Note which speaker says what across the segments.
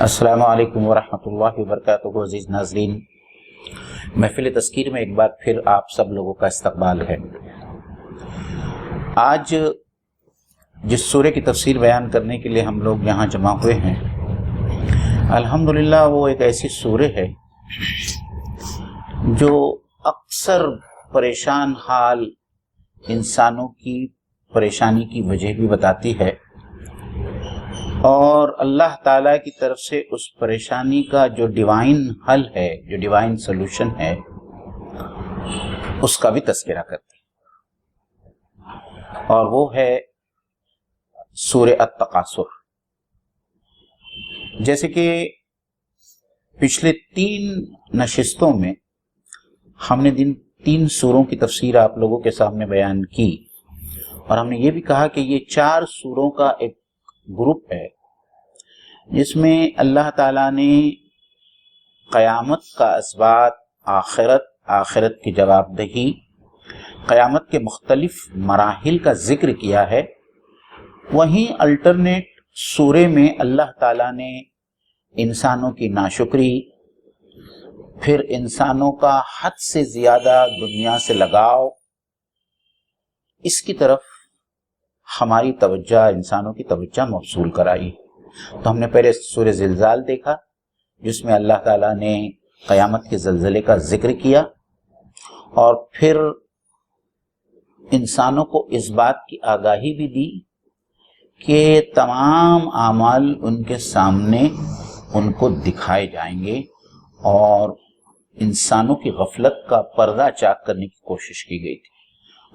Speaker 1: السلام علیکم ورحمۃ اللہ وبرکاتہ۔ عزیز ناظرین، محفل تذکیر میں ایک بار پھر آپ سب لوگوں کا استقبال ہے۔ آج جس سورے کی تفسیر بیان کرنے کے لیے ہم لوگ یہاں جمع ہوئے ہیں، الحمدللہ وہ ایک ایسی سورہ ہے جو اکثر پریشان حال انسانوں کی پریشانی کی وجہ بھی بتاتی ہے، اور اللہ تعالیٰ کی طرف سے اس پریشانی کا جو ڈیوائن حل ہے، جو ڈیوائن سولوشن ہے، اس کا بھی تذکرہ کرتے ہیں، اور وہ ہے سورہ التکاثر۔ جیسے کہ پچھلے 3 نشستوں میں ہم نے 3 سوروں کی تفسیر آپ لوگوں کے سامنے بیان کی، اور ہم نے یہ بھی کہا کہ یہ 4 سوروں کا ایک گروپ ہے جس میں اللہ تعالیٰ نے قیامت کا اثبات، آخرت کی جواب دہی، قیامت کے مختلف مراحل کا ذکر کیا ہے۔ وہیں الٹرنیٹ سورے میں اللہ تعالیٰ نے انسانوں کی ناشکری، پھر انسانوں کا حد سے زیادہ دنیا سے لگاؤ، اس کی طرف ہماری توجہ، انسانوں کی توجہ مبذول کرائی۔ تو ہم نے پہلے سورہ زلزال دیکھا جس میں اللہ تعالیٰ نے قیامت کے زلزلے کا ذکر کیا، اور پھر انسانوں کو اس بات کی آگاہی بھی دی کہ تمام اعمال ان کے سامنے ان کو دکھائے جائیں گے، اور انسانوں کی غفلت کا پردہ چاک کرنے کی کوشش کی گئی تھی۔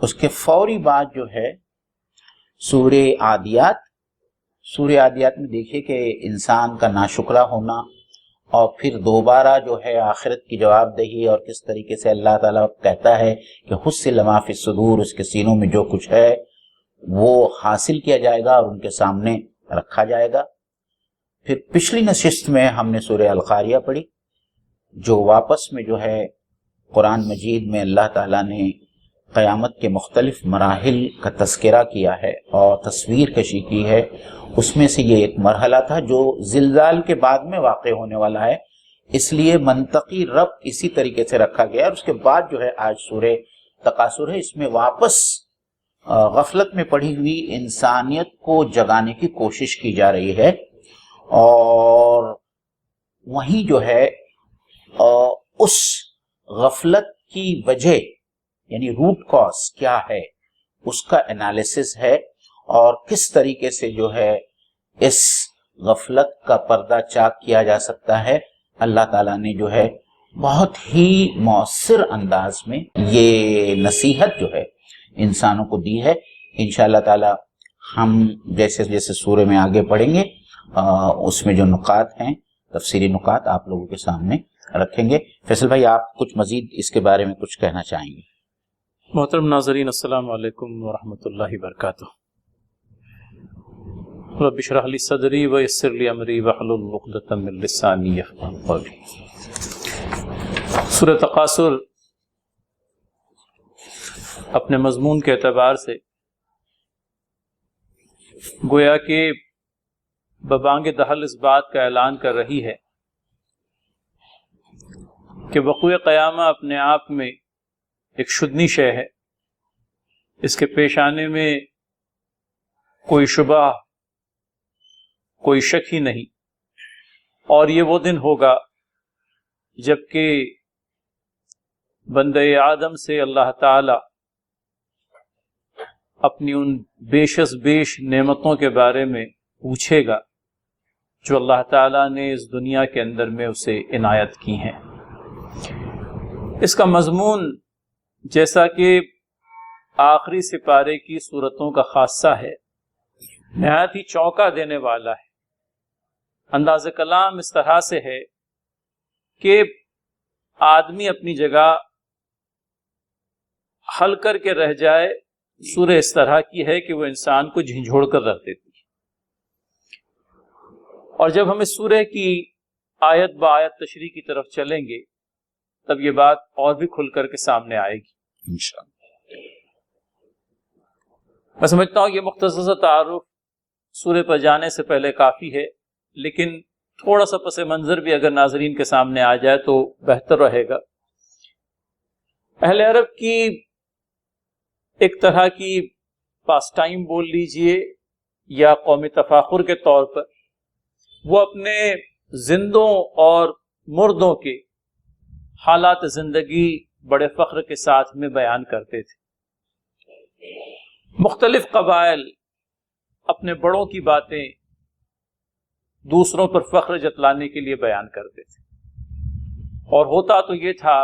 Speaker 1: اس کے فوری بعد جو ہے سورہ عادیات میں دیکھیے کہ انسان کا ناشکرہ ہونا، اور پھر دوبارہ جو ہے آخرت کی جواب دہی، اور کس طریقے سے اللہ تعالیٰ کہتا ہے کہ حصل ما فی الصدور، اس کے سینوں میں جو کچھ ہے وہ حاصل کیا جائے گا اور ان کے سامنے رکھا جائے گا۔ پھر پچھلی نشست میں ہم نے سورہ القاریہ پڑھی، جو واپس میں جو ہے قرآن مجید میں اللہ تعالیٰ نے قیامت کے مختلف مراحل کا تذکرہ کیا ہے اور تصویر کشی کی ہے۔ اس میں سے یہ ایک مرحلہ تھا جو زلزال کے بعد میں واقع ہونے والا ہے، اس لیے منطقی ربط اسی طریقے سے رکھا گیا۔ اور اس کے بعد جو ہے آج سورہ تکاثر ہے، اس میں واپس غفلت میں پڑی ہوئی انسانیت کو جگانے کی کوشش کی جا رہی ہے، اور وہیں جو ہے اس غفلت کی وجہ، یعنی روٹ کاز کیا ہے، اس کا انالیسس ہے، اور کس طریقے سے جو ہے اس غفلت کا پردہ چاک کیا جا سکتا ہے۔ اللہ تعالیٰ نے جو ہے بہت ہی مؤثر انداز میں یہ نصیحت جو ہے انسانوں کو دی ہے۔ انشاءاللہ تعالیٰ ہم جیسے جیسے سورے میں آگے پڑھیں گے اس میں جو نکات ہیں، تفسیری نکات آپ لوگوں کے سامنے رکھیں گے۔ فیصل بھائی، آپ کچھ مزید اس کے بارے میں کچھ کہنا چاہیں گے؟
Speaker 2: محترم ناظرین، السلام علیکم ورحمۃ اللہ وبرکاتہ۔ رب اشرح لی صدری ویسر لی امری واحلل عقدۃ من لسانی یفقہوا قولی۔ سورہ تکاثر اپنے مضمون کے اعتبار سے گویا کہ ببانگ دہل اس بات کا اعلان کر رہی ہے کہ وقوع قیامہ اپنے آپ میں ایک شدنی شے ہے، اس کے پیش آنے میں کوئی شبہ، کوئی شک ہی نہیں، اور یہ وہ دن ہوگا جبکہ بندہ آدم سے اللہ تعالی اپنی ان بیش از بیش نعمتوں کے بارے میں پوچھے گا جو اللہ تعالیٰ نے اس دنیا کے اندر میں اسے عنایت کی ہیں۔ اس کا مضمون جیسا کہ آخری سپارے کی صورتوں کا خاصہ ہے، نہایت ہی چونکا دینے والا ہے۔ انداز کلام اس طرح سے ہے کہ آدمی اپنی جگہ حل کر کے رہ جائے۔ سورہ اس طرح کی ہے کہ وہ انسان کو جھنجھوڑ کر رکھ دیتی ہے، اور جب ہم اس سورہ کی آیت با آیت تشریح کی طرف چلیں گے تب یہ بات اور بھی کھل کر کے سامنے آئے گی انشاءاللہ۔ میں سمجھتا ہوں یہ مختصر سا تعارف سورہ پر جانے سے پہلے کافی ہے، لیکن تھوڑا سا پس منظر بھی اگر ناظرین کے سامنے آ جائے تو بہتر رہے گا۔ اہل عرب کی ایک طرح کی پاس ٹائم بول لیجئے یا قومی تفاخر کے طور پر وہ اپنے زندوں اور مردوں کے حالات زندگی بڑے فخر کے ساتھ میں بیان کرتے تھے۔ مختلف قبائل اپنے بڑوں کی باتیں دوسروں پر فخر جتلانے کے لیے بیان کرتے تھے، اور ہوتا تو یہ تھا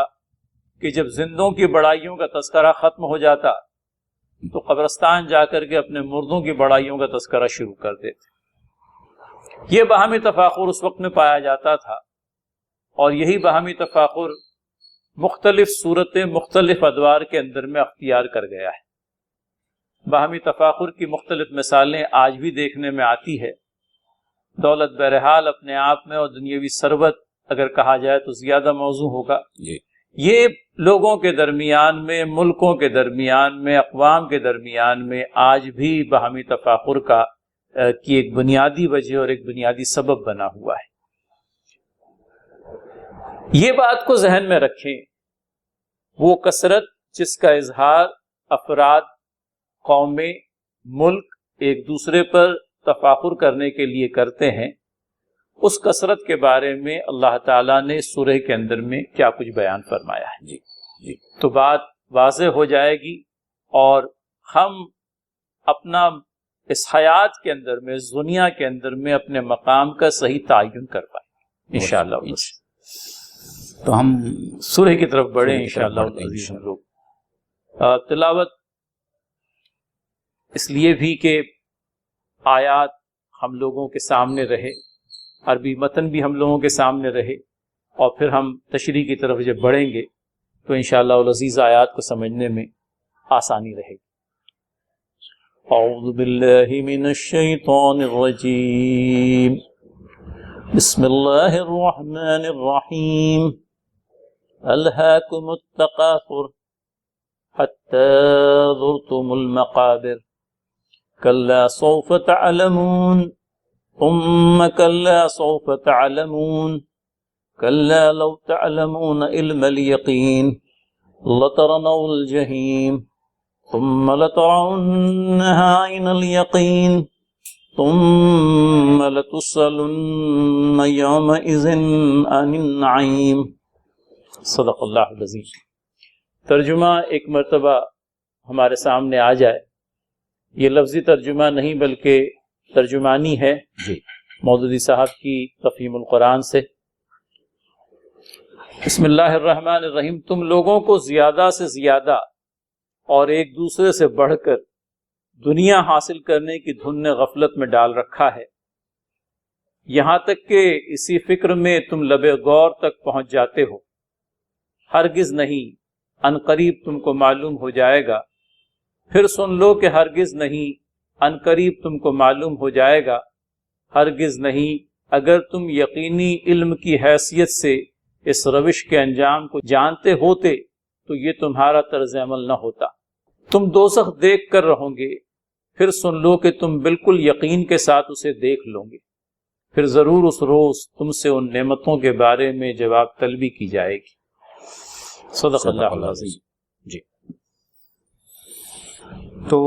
Speaker 2: کہ جب زندوں کی بڑائیوں کا تذکرہ ختم ہو جاتا تو قبرستان جا کر کے اپنے مردوں کی بڑائیوں کا تذکرہ شروع کر دیتے۔ یہ باہمی تفاخر اس وقت میں پایا جاتا تھا، اور یہی باہمی تفاخر مختلف صورتیں مختلف ادوار کے اندر میں اختیار کر گیا ہے۔ باہمی تفاخر کی مختلف مثالیں آج بھی دیکھنے میں آتی ہے۔ دولت بہرحال اپنے آپ میں اور دنیاوی ثروت اگر کہا جائے تو زیادہ موضوع ہوگا، یہ لوگوں کے درمیان میں، ملکوں کے درمیان میں، اقوام کے درمیان میں آج بھی باہمی تفاخر کی ایک بنیادی وجہ اور ایک بنیادی سبب بنا ہوا ہے۔ یہ بات کو ذہن میں رکھیں، وہ کثرت جس کا اظہار افراد، قومیں، ملک ایک دوسرے پر تفاخر کرنے کے لیے کرتے ہیں، اس کثرت کے بارے میں اللہ تعالیٰ نے سورہ کے اندر میں کیا کچھ بیان فرمایا ہے۔ تو بات واضح ہو جائے گی، اور ہم اپنا اس حیات کے اندر میں، اس دنیا کے اندر میں اپنے مقام کا صحیح تعین کر پائیں انشاءاللہ۔
Speaker 1: تو ہم
Speaker 2: سورہ کی طرف بڑھیں انشاءاللہ۔ ہم لوگ تلاوت اس لیے بھی کہ آیات ہم لوگوں کے سامنے رہے، عربی متن بھی ہم لوگوں کے سامنے رہے، اور پھر ہم تشریح کی طرف جب بڑھیں گے تو انشاءاللہ العزیز آیات کو سمجھنے میں آسانی رہے گی۔ اعوذ باللہ من الشیطان الرجیم، بسم اللہ الرحمن الرحیم، الہاکم التکاثر حتی زرتم المقابر، کلا سوف تعلمون ثم كلا سوف تعلمون كلا لو تعلمون علم اليقين لترون الجحيم ثم لترونها عين اليقين ثم لتسألن يومئذ عن النعيم۔ صدق اللہ العظیم۔ ترجمہ ایک مرتبہ ہمارے سامنے آ جائے، یہ لفظی ترجمہ نہیں بلکہ ترجمانی ہے مودودی صاحب کی تفہیم القرآن سے۔ بسم اللہ الرحمن الرحیم۔ تم لوگوں کو زیادہ سے زیادہ اور ایک دوسرے سے بڑھ کر دنیا حاصل کرنے کی دھن نے غفلت میں ڈال رکھا ہے، یہاں تک کہ اسی فکر میں تم لب غور تک پہنچ جاتے ہو۔ ہرگز نہیں، ان قریب تم کو معلوم ہو جائے گا۔ پھر سن لو کہ ہرگز نہیں، ان قریب تم کو معلوم ہو جائے گا۔ ہرگز نہیں، اگر تم یقینی علم کی حیثیت سے اس روش کے انجام کو جانتے ہوتے تو یہ تمہارا طرز عمل نہ ہوتا۔ تم دوزخ دیکھ کر رہو گے، پھر سن لو کہ تم بالکل یقین کے ساتھ اسے دیکھ لو گے، پھر ضرور اس روز تم سے ان نعمتوں کے بارے میں جواب طلبی کی جائے گی۔ صدق اللہ العظیم۔
Speaker 1: جی، تو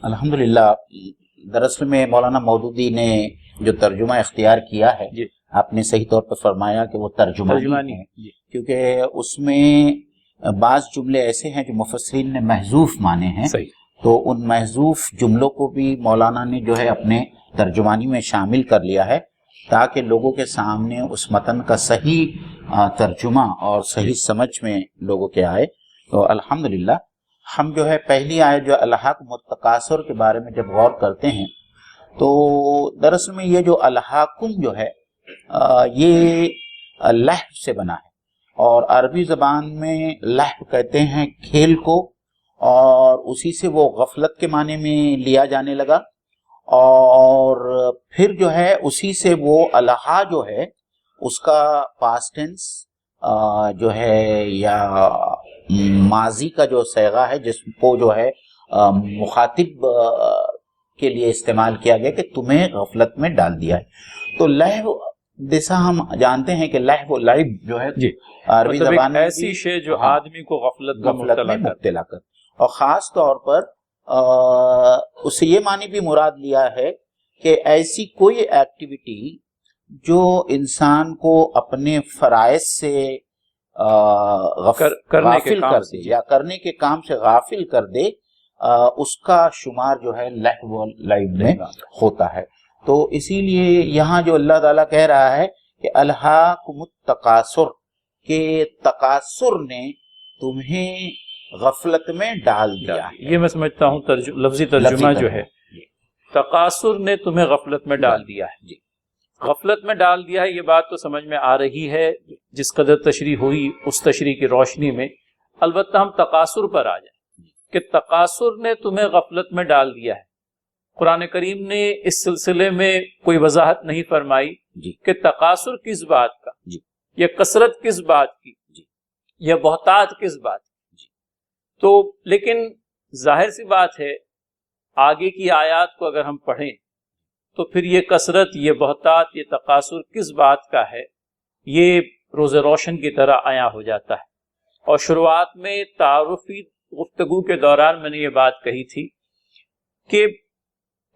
Speaker 1: الحمدللہ دراصل میں مولانا مودودی نے جو ترجمہ اختیار کیا ہے،
Speaker 2: جی،
Speaker 1: آپ نے صحیح طور پر فرمایا کہ وہ ترجمانی ہے،
Speaker 2: جی،
Speaker 1: کیونکہ اس میں بعض جملے ایسے ہیں جو مفسرین نے محذوف مانے ہیں،
Speaker 2: صحیح،
Speaker 1: تو ان محذوف جملوں کو بھی مولانا نے جو ہے اپنے ترجمانی میں شامل کر لیا ہے تاکہ لوگوں کے سامنے اس متن کا صحیح ترجمہ اور صحیح سمجھ میں لوگوں کے آئے۔ تو الحمدللہ ہم جو ہے پہلی آیت جو الہاکم التکاثر کے بارے میں جب غور کرتے ہیں تو دراصل میں یہ جو الہاکم جو ہے یہ لہو سے بنا ہے، اور عربی زبان میں لہو کہتے ہیں کھیل کو، اور اسی سے وہ غفلت کے معنی میں لیا جانے لگا، اور پھر جو ہے اسی سے وہ الہا جو ہے اس کا پاسٹ ٹینس جو ہے یا ماضی کا جو صیغہ ہے جس کو جو ہے مخاطب کے لیے استعمال کیا گیا کہ تمہیں غفلت میں ڈال دیا ہے. تو لہو جیسا ہم جانتے ہیں کہ لہو و لعب جو ہے
Speaker 2: جی
Speaker 1: عربی زبان میں
Speaker 2: ایسی شے جو آدمی کو غفلت میں
Speaker 1: مبتلا کر، اور خاص طور پر اس سے یہ معنی بھی مراد لیا ہے کہ ایسی کوئی ایکٹیویٹی جو انسان کو اپنے فرائض سے غافل کر دے یا کرنے کے کام سے غافل کر دے، اس کا شمار جو ہے لہو و لعب میں ہوتا ہے. تو اسی لیے یہاں جو اللہ تعالیٰ کہہ رہا ہے کہ الہاکم التکاثر، کہ تکاثر نے تمہیں غفلت میں ڈال دیا.
Speaker 2: یہ میں سمجھتا ہوں لفظی ترجمہ جو ہے، تکاثر نے تمہیں غفلت میں ڈال دیا ہے.
Speaker 1: جی
Speaker 2: غفلت میں ڈال دیا ہے، یہ بات تو سمجھ میں آ رہی ہے جس قدر تشریح ہوئی اس تشریح کی روشنی میں. البتہ ہم تکاثر پر آ جائیں کہ تکاثر نے تمہیں غفلت میں ڈال دیا ہے. قرآن کریم نے اس سلسلے میں کوئی وضاحت نہیں فرمائی کہ تکاثر کس بات کا، یا کثرت کس بات کی، یا بہتات کس بات کی. تو لیکن ظاہر سی بات ہے آگے کی آیات کو اگر ہم پڑھیں تو پھر یہ کثرت، یہ بہتات، یہ تکاثر کس بات کا ہے، یہ روز روشن کی طرح عیاں ہو جاتا ہے. اور شروعات میں تعارفی گفتگو کے دوران میں نے یہ بات کہی تھی کہ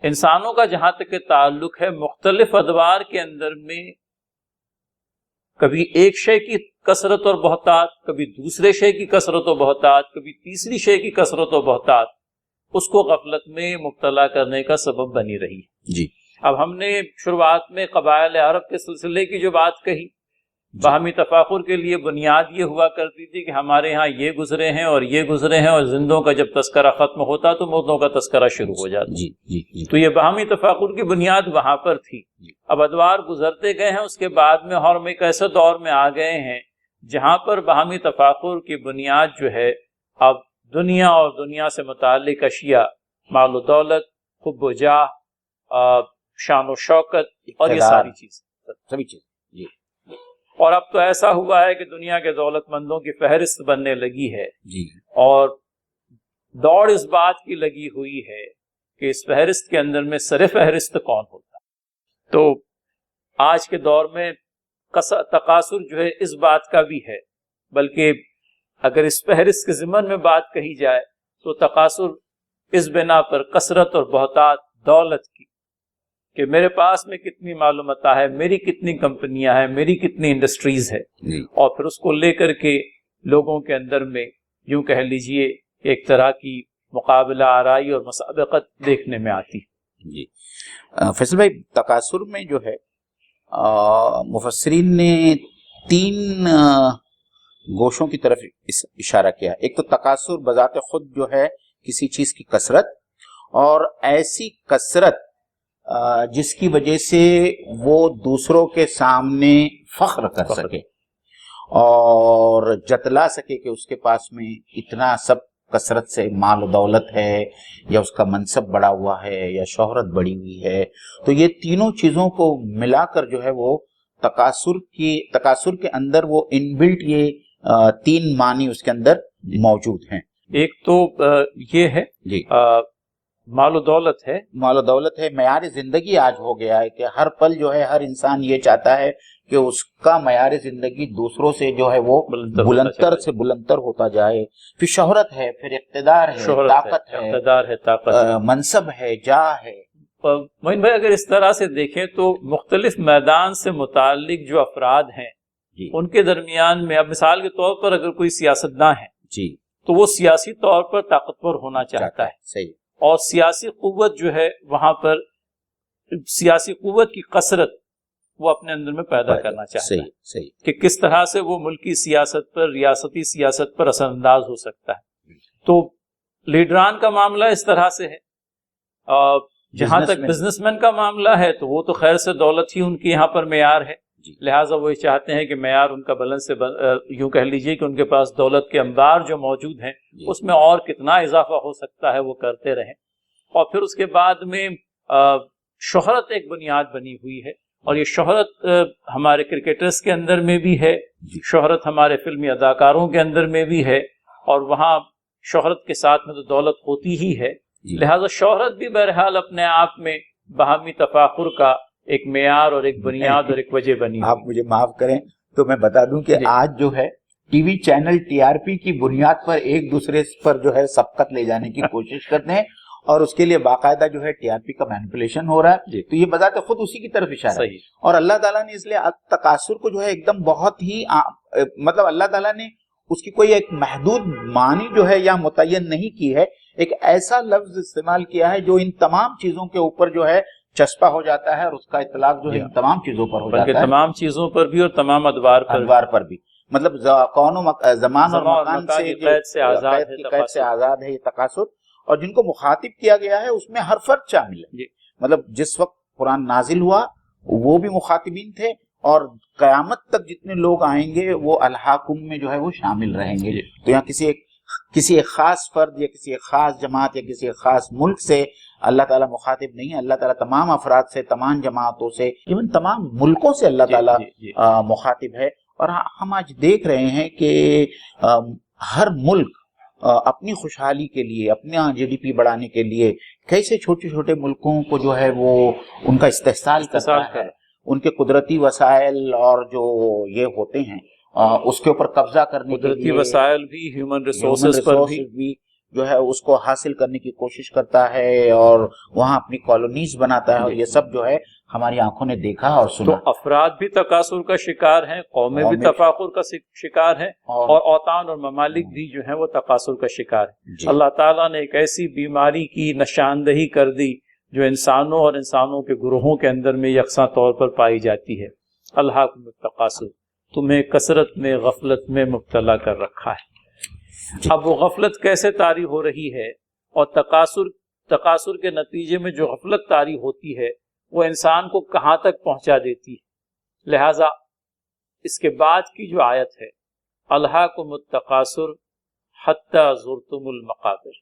Speaker 2: انسانوں کا جہاں تک تعلق ہے مختلف ادوار کے اندر میں کبھی ایک شے کی کثرت اور بہتات، کبھی دوسرے شے کی کثرت و بہتات، کبھی تیسری شے کی کثرت و بہتات اس کو غفلت میں مبتلا کرنے کا سبب بنی رہی ہے.
Speaker 1: جی
Speaker 2: اب ہم نے شروعات میں قبائل عرب کے سلسلے کی جو بات کہی، باہمی تفاخر کے لیے بنیاد یہ ہوا کرتی تھی کہ ہمارے ہاں یہ گزرے ہیں اور یہ گزرے ہیں، اور زندوں کا جب تذکرہ ختم ہوتا تو مردوں کا تذکرہ شروع ہو جاتا. تو یہ باہمی تفاخر کی بنیاد وہاں پر تھی. اب ادوار گزرتے گئے ہیں، اس کے بعد میں ہم ایک ایسے دور میں آ گئے ہیں جہاں پر باہمی تفاخر کی بنیاد جو ہے اب دنیا اور دنیا سے متعلق اشیاء، مال و دولت، حب و جاہ، شان و شوکت اور یہ ساری سبھی چیز. اور اب تو ایسا ہوا ہے کہ دنیا کے دولت مندوں کی فہرست بننے لگی ہے، اور دوڑ اس بات کی لگی ہوئی ہے کہ اس فہرست کے اندر میں سر فہرست کون ہوتا ہے. تو آج کے دور میں تقاصر جو ہے اس بات کا بھی ہے، بلکہ اگر اس فہرست کے ضمن میں بات کہی جائے تو تقاصر اس بنا پر کثرت اور بہتات دولت کی، کہ میرے پاس میں کتنی معلومات ہے، میری کتنی کمپنیاں ہیں، میری کتنی انڈسٹریز ہے، اور پھر اس کو لے کر کے لوگوں کے اندر میں یوں کہہ لیجئے ایک طرح کی مقابلہ آرائی اور مسابقت دیکھنے میں آتی.
Speaker 1: جی فیصل بھائی، تکاثر میں جو ہے مفسرین نے 3 گوشوں کی طرف اشارہ کیا. ایک تو تکاثر بذات خود جو ہے کسی چیز کی کثرت، اور ایسی کثرت جس کی وجہ سے وہ دوسروں کے سامنے فخر کر سکے اور جتلا سکے کہ اس کے پاس میں اتنا سب کثرت سے مال و دولت ہے، یا اس کا منصب بڑا ہوا ہے، یا شہرت بڑی ہوئی ہے. تو یہ تینوں چیزوں کو ملا کر جو ہے وہ تکاثر کے اندر وہ ان بلٹ یہ 3 معنی اس کے اندر موجود ہیں.
Speaker 2: ایک تو یہ ہے مال و دولت ہے،
Speaker 1: معیار زندگی آج ہو گیا ہے کہ ہر پل جو ہے ہر انسان یہ چاہتا ہے کہ اس کا معیار زندگی دوسروں سے جو ہے وہ بلندتر سے بلندتر ہوتا جائے. پھر شہرت ہے، پھر اقتدار ہے، طاقت ہے، منصب ہے، جاہ ہے.
Speaker 2: معین بھائی اگر اس طرح سے دیکھیں تو مختلف میدان سے متعلق جو افراد ہیں ان کے درمیان میں، اب مثال کے طور پر اگر کوئی سیاستداں ہے تو وہ سیاسی طور پر طاقتور ہونا چاہتا ہے.
Speaker 1: صحیح.
Speaker 2: اور سیاسی قوت جو ہے وہاں پر سیاسی قوت کی کثرت وہ اپنے اندر میں پیدا کرنا چاہتا ہے.
Speaker 1: صحیح.
Speaker 2: کہ کس طرح سے وہ ملکی سیاست پر، ریاستی سیاست پر اثر انداز ہو سکتا ہے. تو لیڈران کا معاملہ اس طرح سے ہے. جہاں تک بزنس مین کا معاملہ ہے تو وہ تو خیر سے دولت ہی ان کی یہاں پر معیار ہے، لہٰذا وہ چاہتے ہیں کہ معیار ان کا بلند سے یوں کہہ لیجئے کہ ان کے پاس دولت کے انبار جو موجود ہیں اس میں اور کتنا اضافہ ہو سکتا ہے وہ کرتے رہیں. اور پھر اس کے بعد میں شہرت ایک بنیاد بنی ہوئی ہے، اور یہ شہرت ہمارے کرکٹرز کے اندر میں بھی ہے، شہرت ہمارے فلمی اداکاروں کے اندر میں بھی ہے، اور وہاں شہرت کے ساتھ میں تو دولت ہوتی ہی ہے، لہذا شہرت بھی بہرحال اپنے آپ میں باہمی تفاخر کا ایک معیار اور ایک بنیاد اور ایک وجہ بنی.
Speaker 1: آپ مجھے معاف کریں تو میں بتا دوں کہ آج جو ہے T V channel T R P کی بنیاد پر ایک دوسرے پر جو ہے سبقت لے جانے کی کوشش کرتے ہیں اور اس کے لیے باقاعدہ جو ہے ٹی آر پی کا مینیپولیشن ہو رہا ہے. تو یہ بذات خود اسی کی طرف اشارہ ہے. اور اللہ تعالیٰ نے اس لیے تکاثر کو جو ہے ایک دم بہت ہی مطلب اللہ تعالیٰ نے اس کی کوئی ایک محدود معنی جو ہے یا متعین نہیں کی ہے، ایک ایسا لفظ استعمال کیا ہے جو ان تمام چیزوں کے اوپر جو ہے چسپا ہو جاتا ہے اور اس کا اطلاق جو ہے ان تمام چیزوں پر ہو جاتا ہے،
Speaker 2: تمام چیزوں پر بھی اور تمام ادوار
Speaker 1: پر بھی. مطلب کون و زمان اور مکان سے قید سے آزاد ہے یہ تکاثر، اور جن کو مخاطب کیا گیا ہے اس میں ہر فرد شامل ہے. مطلب جس وقت قرآن نازل ہوا وہ بھی مخاطبین تھے اور قیامت تک جتنے لوگ آئیں گے وہ الحاکم میں جو ہے وہ شامل رہیں گے. تو یہاں کسی ایک خاص فرد یا کسی ایک خاص جماعت یا کسی ایک خاص ملک سے اللہ تعالیٰ مخاطب نہیں ہے. اللہ تعالیٰ تمام افراد سے، تمام جماعتوں سے، ایون تمام ملکوں سے اللہ تعالیٰ مخاطب ہے. اور ہم آج دیکھ رہے ہیں کہ ہر ملک اپنی خوشحالی کے لیے، اپنا جی ڈی پی بڑھانے کے لیے کیسے چھوٹے چھوٹے ملکوں کو جو ہے وہ ان کا استحصال کرتا ہے، ان کے قدرتی وسائل اور جو یہ ہوتے ہیں اس کے اوپر قبضہ کرنے کے لیے،
Speaker 2: قدرتی وسائل بھی، ہیومن ریسورسز پر بھی
Speaker 1: جو ہے اس کو حاصل کرنے کی کوشش کرتا ہے اور وہاں اپنی کالونیز بناتا ہے. اور یہ سب جو ہے ہماری آنکھوں نے دیکھا اور سنا.
Speaker 2: تو افراد بھی تکاثر کا شکار ہیں، قومیں بھی تفاخر کا شکار ہیں، اور اوطان اور ممالک بھی جو ہیں وہ تکاثر کا شکار ہیں. اللہ تعالیٰ نے ایک ایسی بیماری کی نشاندہی کر دی جو انسانوں اور انسانوں کے گروہوں کے اندر میں یکساں طور پر پائی جاتی ہے. الہاکم التکاثر، تمہیں کثرت میں غفلت میں مبتلا کر رکھا ہے. اب وہ غفلت کیسے طاری ہو رہی ہے، اور تکاثر کے نتیجے میں جو غفلت طاری ہوتی ہے وہ انسان کو کہاں تک پہنچا دیتی ہے. لہذا اس کے بعد کی جو آیت ہے، الہاکم التکاثر حتی زرتم المقابر،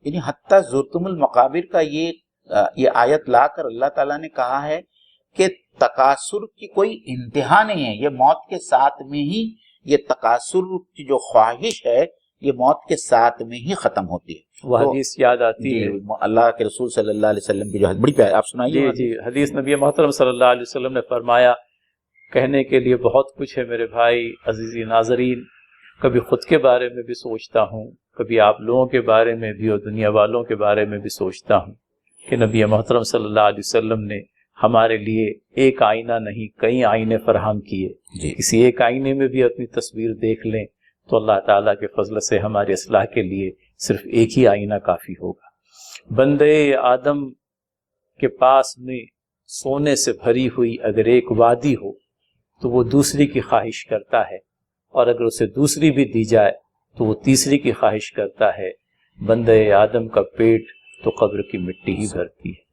Speaker 1: یعنی حتی زرتم المقابر کا یہ آیت لا کر اللہ تعالیٰ نے کہا ہے کہ تکاثر کی کوئی انتہا نہیں ہے. یہ موت کے ساتھ میں ہی، یہ تکاثر کی جو خواہش ہے یہ موت کے ساتھ میں ہی ختم ہوتی ہے.
Speaker 2: وہ حدیث یاد آتی ہے
Speaker 1: اللہ کے رسول صلی اللہ علیہ وسلم کی جو بڑی پیاری، آپ سنائیے.
Speaker 2: جی حدیث نبی محترم صلی اللہ علیہ وسلم نے فرمایا، کہنے کے لیے بہت کچھ ہے میرے بھائی عزیزی ناظرین، کبھی خود کے بارے میں بھی سوچتا ہوں، کبھی آپ لوگوں کے بارے میں بھی اور دنیا والوں کے بارے میں بھی سوچتا ہوں کہ نبی محترم صلی اللہ علیہ وسلم نے ہمارے لیے ایک آئینہ نہیں کئی آئینے فراہم کیے. کسی ایک آئینے میں بھی اپنی تصویر دیکھ لیں تو اللہ تعالیٰ کے فضل سے ہماری اصلاح کے لیے صرف ایک ہی آئینہ کافی ہوگا. بندے آدم کے پاس میں سونے سے بھری ہوئی اگر ایک وادی ہو تو وہ دوسری کی خواہش کرتا ہے، اور اگر اسے دوسری بھی دی جائے تو وہ تیسری کی خواہش کرتا ہے. بندے آدم کا پیٹ تو قبر کی مٹی ہی بھرتی ہے.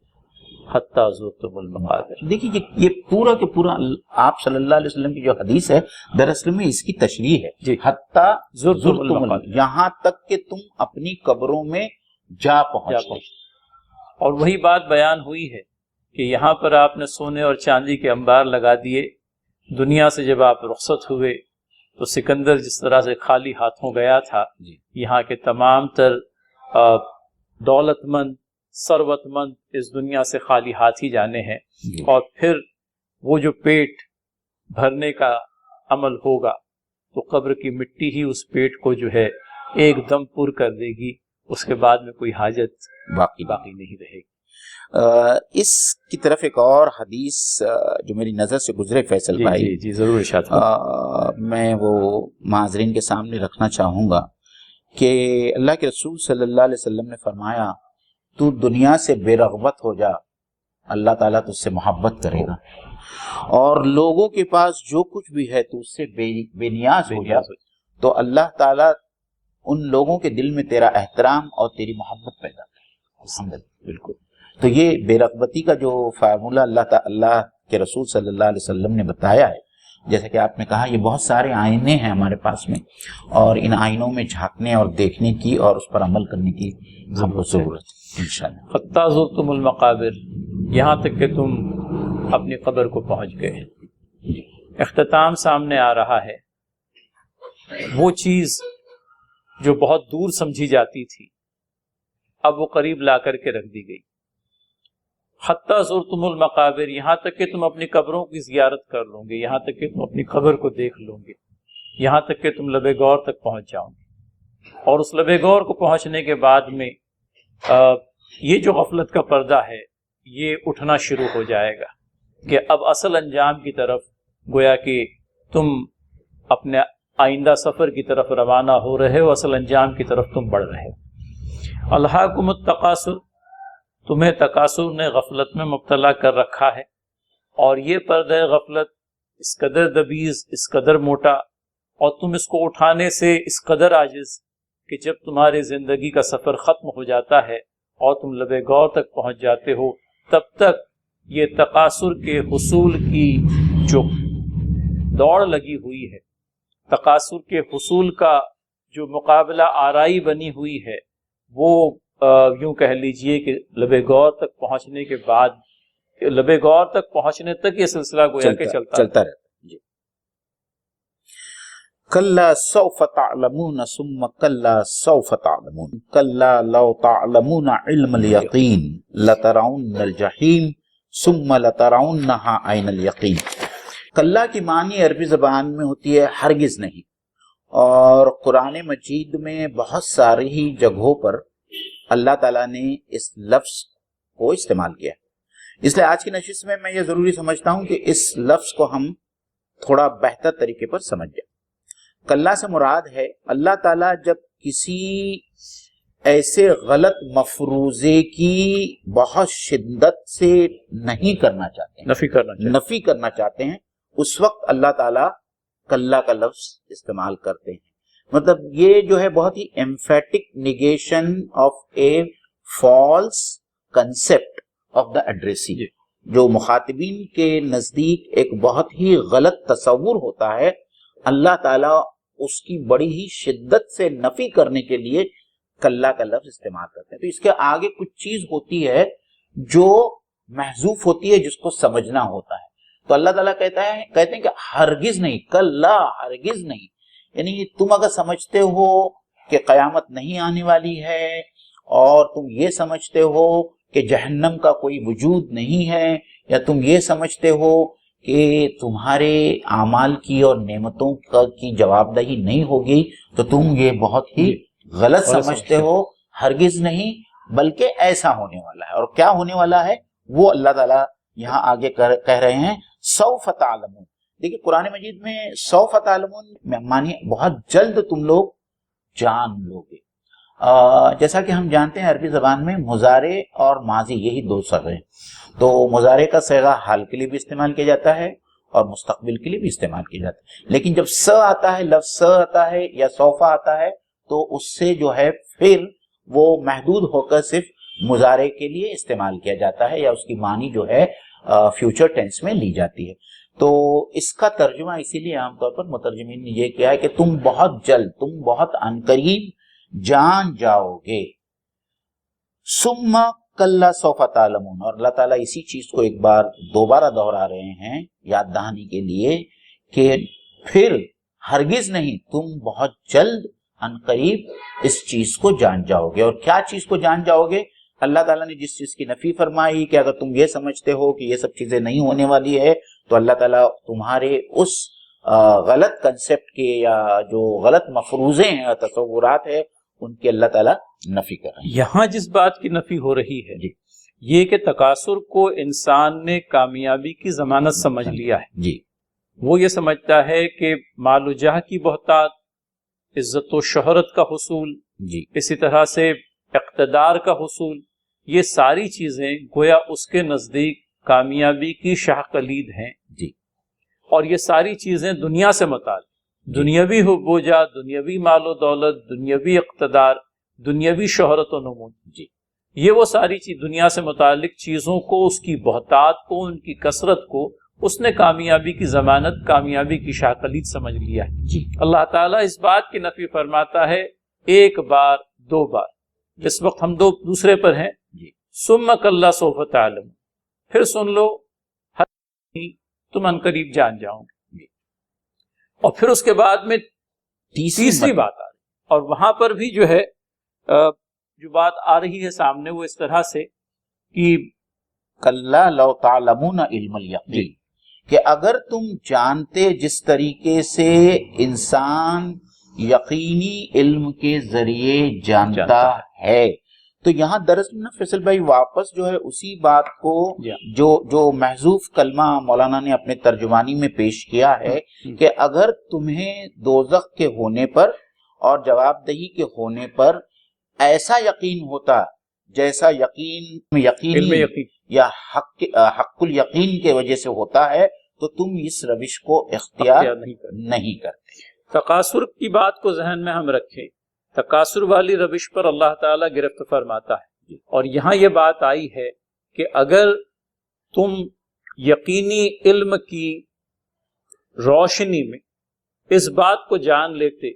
Speaker 2: حتی زرتم المقابر.
Speaker 1: دیکھیے یہ پورا کے پورا آپ صلی اللہ علیہ وسلم کی جو حدیث ہے دراصل میں اس کی تشریح ہے. حتی زرتم المقابر، یہاں تک کہ تم اپنی قبروں میں جا پہنچتے.
Speaker 2: اور وہی بات بیان ہوئی ہے کہ یہاں پر آپ نے سونے اور چاندی کے انبار لگا دیے. دنیا سے جب آپ رخصت ہوئے تو سکندر جس طرح سے خالی ہاتھوں گیا تھا، یہاں کے تمام تر دولت مند، ثروت مند اس دنیا سے خالی ہاتھ ہی جانے ہیں. اور پھر وہ جو پیٹ بھرنے کا عمل ہوگا تو قبر کی مٹی ہی اس پیٹ کو جو ہے ایک دم پر کر دے گی. اس کے بعد میں کوئی حاجت باقی نہیں رہے گی.
Speaker 1: اس کی طرف ایک اور حدیث جو میری نظر سے گزرے فیصل بھائی،
Speaker 2: جی ضرور ارشاد
Speaker 1: میں وہ معاذرین کے سامنے رکھنا چاہوں گا کہ اللہ کے رسول صلی اللہ علیہ وسلم نے فرمایا، تو دنیا سے بے رغبت ہو جا، اللہ تعالیٰ تجھ سے محبت کرے گا. اور لوگوں کے پاس جو کچھ بھی ہے تو اس سے بے نیاز ہو جا، تو اللہ تعالیٰ ان لوگوں کے دل میں تیرا احترام اور تیری محبت پیدا کرے. الحمدللہ. بالکل. تو یہ بے رغبتی کا جو فارمولہ اللہ کے رسول صلی اللہ علیہ وسلم نے بتایا ہے، جیسے کہ آپ نے کہا یہ بہت سارے آئینے ہیں ہمارے پاس میں، اور ان آئینوں میں جھانکنے اور دیکھنے کی اور اس پر عمل کرنے کی ہم کو ضرورت ہے انشاءاللہ.
Speaker 2: حتی زرتم المقابر، یہاں تک کہ تم اپنی قبر کو پہنچ گئے. اختتام سامنے آ رہا ہے. وہ چیز جو بہت دور سمجھی جاتی تھی اب وہ قریب لا کر کے رکھ دی گئی. حتیٰ زرتم المقابر، یہاں تک کہ تم اپنی قبروں کی زیارت کر لو گے، یہاں تک کہ تم اپنی قبر کو دیکھ لو گے، یہاں تک کہ تم لب غور تک پہنچ جاؤ گے. اور اس لب غور کو پہنچنے کے بعد میں یہ جو غفلت کا پردہ ہے یہ اٹھنا شروع ہو جائے گا کہ اب اصل انجام کی طرف گویا کہ تم اپنے آئندہ سفر کی طرف روانہ ہو رہے ہو، اصل انجام کی طرف تم بڑھ رہے ہو. الہاکم التکاثر، تمہیں تکاثر نے غفلت میں مبتلا کر رکھا ہے، اور یہ پردہ غفلت اس قدر دبیز، اس قدر موٹا، اور تم اس کو اٹھانے سے اس قدر عاجز کہ جب تمہاری زندگی کا سفر ختم ہو جاتا ہے اور تم لب غور تک پہنچ جاتے ہو، تب تک یہ تکاثر کے حصول کی جو دوڑ لگی ہوئی ہے، تکاثر کے حصول کا جو مقابلہ آرائی بنی ہوئی ہے، وہ یوں کہہ لیجئے کہ لب غور تک پہنچنے کے بعد، لب غور تک پہنچنے تک یہ سلسلہ گویا کہ چلتا
Speaker 1: رہتا. جی. کلا سوف تعلمون ثم کلا سوف تعلمون کلا لو تعلمون علم الیقین لترون الجحیم ثم لترونها عین الیقین. کلا کی معنی عربی زبان میں ہوتی ہے ہرگز نہیں، اور قرآن مجید میں بہت ساری ہی جگہوں پر اللہ تعالیٰ نے اس لفظ کو استعمال کیا. اس لیے آج کی نشست میں یہ ضروری سمجھتا ہوں کہ اس لفظ کو ہم تھوڑا بہتر طریقے پر سمجھ جائیں. کلا سے مراد ہے اللہ تعالیٰ جب کسی ایسے غلط مفروضے کی بہت شدت سے نہیں کرنا چاہتے ہیں، نفی کرنا چاہتے ہیں، اس وقت اللہ تعالیٰ کلا کا لفظ استعمال کرتے ہیں. مطلب یہ جو ہے بہت ہی emphatic negation of a false concept of the addressee, جو مخاطبین کے نزدیک ایک بہت ہی غلط تصور ہوتا ہے، اللہ تعالیٰ اس کی بڑی ہی شدت سے نفی کرنے کے لیے کلا کا لفظ استعمال کرتے ہیں. تو اس کے آگے کچھ چیز ہوتی ہے جو محذوف ہوتی ہے، جس کو سمجھنا ہوتا ہے. تو اللہ تعالیٰ کہتے ہیں کہ ہرگز نہیں، کلا ہرگز نہیں، یعنی تم اگر سمجھتے ہو کہ قیامت نہیں آنے والی ہے، اور تم یہ سمجھتے ہو کہ جہنم کا کوئی وجود نہیں ہے، یا تم یہ سمجھتے ہو کہ تمہارے اعمال کی اور نعمتوں کی جواب دہی نہیں ہوگی، تو تم یہ بہت ہی غلط سمجھتے ہو. ہرگز نہیں، بلکہ ایسا ہونے والا ہے. اور کیا ہونے والا ہے وہ اللہ تعالیٰ یہاں آگے کہہ رہے ہیں سوف تعلمون. دیکھیں قرآن مجید میں سوف تعلمون معنی بہت جلد تم لوگ جان لو گے. جیسا کہ ہم جانتے ہیں عربی زبان میں مضارع اور ماضی یہی دو صیغے ہیں. تو مضارع کا صیغہ حال کے لیے بھی استعمال کیا جاتا ہے اور مستقبل کے لیے بھی استعمال کیا جاتا ہے. لیکن جب س آتا ہے، لفظ س آتا ہے یا سوفا آتا ہے، تو اس سے جو ہے پھر وہ محدود ہو کر صرف مضارع کے لیے استعمال کیا جاتا ہے، یا اس کی معنی جو ہے فیوچر ٹینس میں لی جاتی ہے. تو اس کا ترجمہ اسی لیے عام طور پر مترجمین نے یہ کیا ہے کہ تم بہت جلد، تم بہت عنقریب جان جاؤ گے. ثم کلا سوف تعلمون، اور اللہ تعالیٰ اسی چیز کو ایک بار دوبارہ دہرا رہے ہیں یاد دہانی کے لیے کہ پھر ہرگز نہیں، تم بہت جلد عنقریب اس چیز کو جان جاؤ گے. اور کیا چیز کو جان جاؤ گے؟ اللہ تعالیٰ نے جس چیز کی نفی فرمائی کہ اگر تم یہ سمجھتے ہو کہ یہ سب چیزیں نہیں ہونے والی ہے، تو اللہ تعالیٰ تمہارے اس غلط کنسپٹ کے یا جو غلط مفروضے ہیں اور تصورات ہیں ان کی اللہ تعالیٰ نفی کر رہے ہیں.
Speaker 2: یہاں جس بات کی نفی ہو رہی ہے یہ کہ تکاثر کو انسان نے کامیابی کی ضمانت سمجھ لیا ہے.
Speaker 1: جی،
Speaker 2: وہ یہ سمجھتا ہے کہ مال و جاہ کی بہتات، عزت و شہرت کا حصول،
Speaker 1: جی،
Speaker 2: اسی طرح سے اقتدار کا حصول، یہ ساری چیزیں گویا اس کے نزدیک کامیابی کی شاہ کلید ہیں.
Speaker 1: جی،
Speaker 2: اور یہ ساری چیزیں دنیا سے متعلق، دنیاوی حب و جاہ، دنیاوی مال و دولت، دنیاوی اقتدار، دنیاوی شہرت و نمود،
Speaker 1: جی،
Speaker 2: یہ وہ ساری چیز دنیا سے متعلق چیزوں کو، اس کی بہتات کو، ان کی کثرت کو اس نے کامیابی کی ضمانت، کامیابی کی شاہ کلید سمجھ لیا ہے.
Speaker 1: جی.
Speaker 2: اللہ تعالیٰ اس بات کی نفی فرماتا ہے ایک بار، دو بار. اس وقت ہم دوسرے پر ہیں.
Speaker 1: جی.
Speaker 2: ثم کلا سوف تعلمون، پھر سن لو، تم عنقریب جان جاؤ گے.
Speaker 1: جی.
Speaker 2: اور پھر اس کے بعد میں تیسری بات آ رہی، اور وہاں پر بھی جو ہے جو بات آ رہی ہے سامنے وہ اس طرح سے کہ
Speaker 1: کلا لو تعلمون علم الیقین، کہ اگر تم جانتے جس طریقے سے انسان یقینی علم کے ذریعے جانتا ہے، تو یہاں دراصل نا فیصل بھائی واپس جو ہے اسی بات کو جو محذوف کلمہ مولانا نے اپنے ترجمانی میں پیش کیا ہے کہ اگر تمہیں دوزخ کے ہونے پر اور جواب دہی کے ہونے پر ایسا یقین ہوتا جیسا یقین یا حق الیقین کے وجہ سے ہوتا ہے تو تم اس روش کو اختیار نہیں کرتے۔
Speaker 2: تقاصر کی بات کو ذہن میں ہم رکھیں، تقاصر والی روش پر اللہ تعالیٰ گرفت فرماتا ہے، اور یہاں یہ بات آئی ہے کہ اگر تم یقینی علم کی روشنی میں اس بات کو جان لیتے،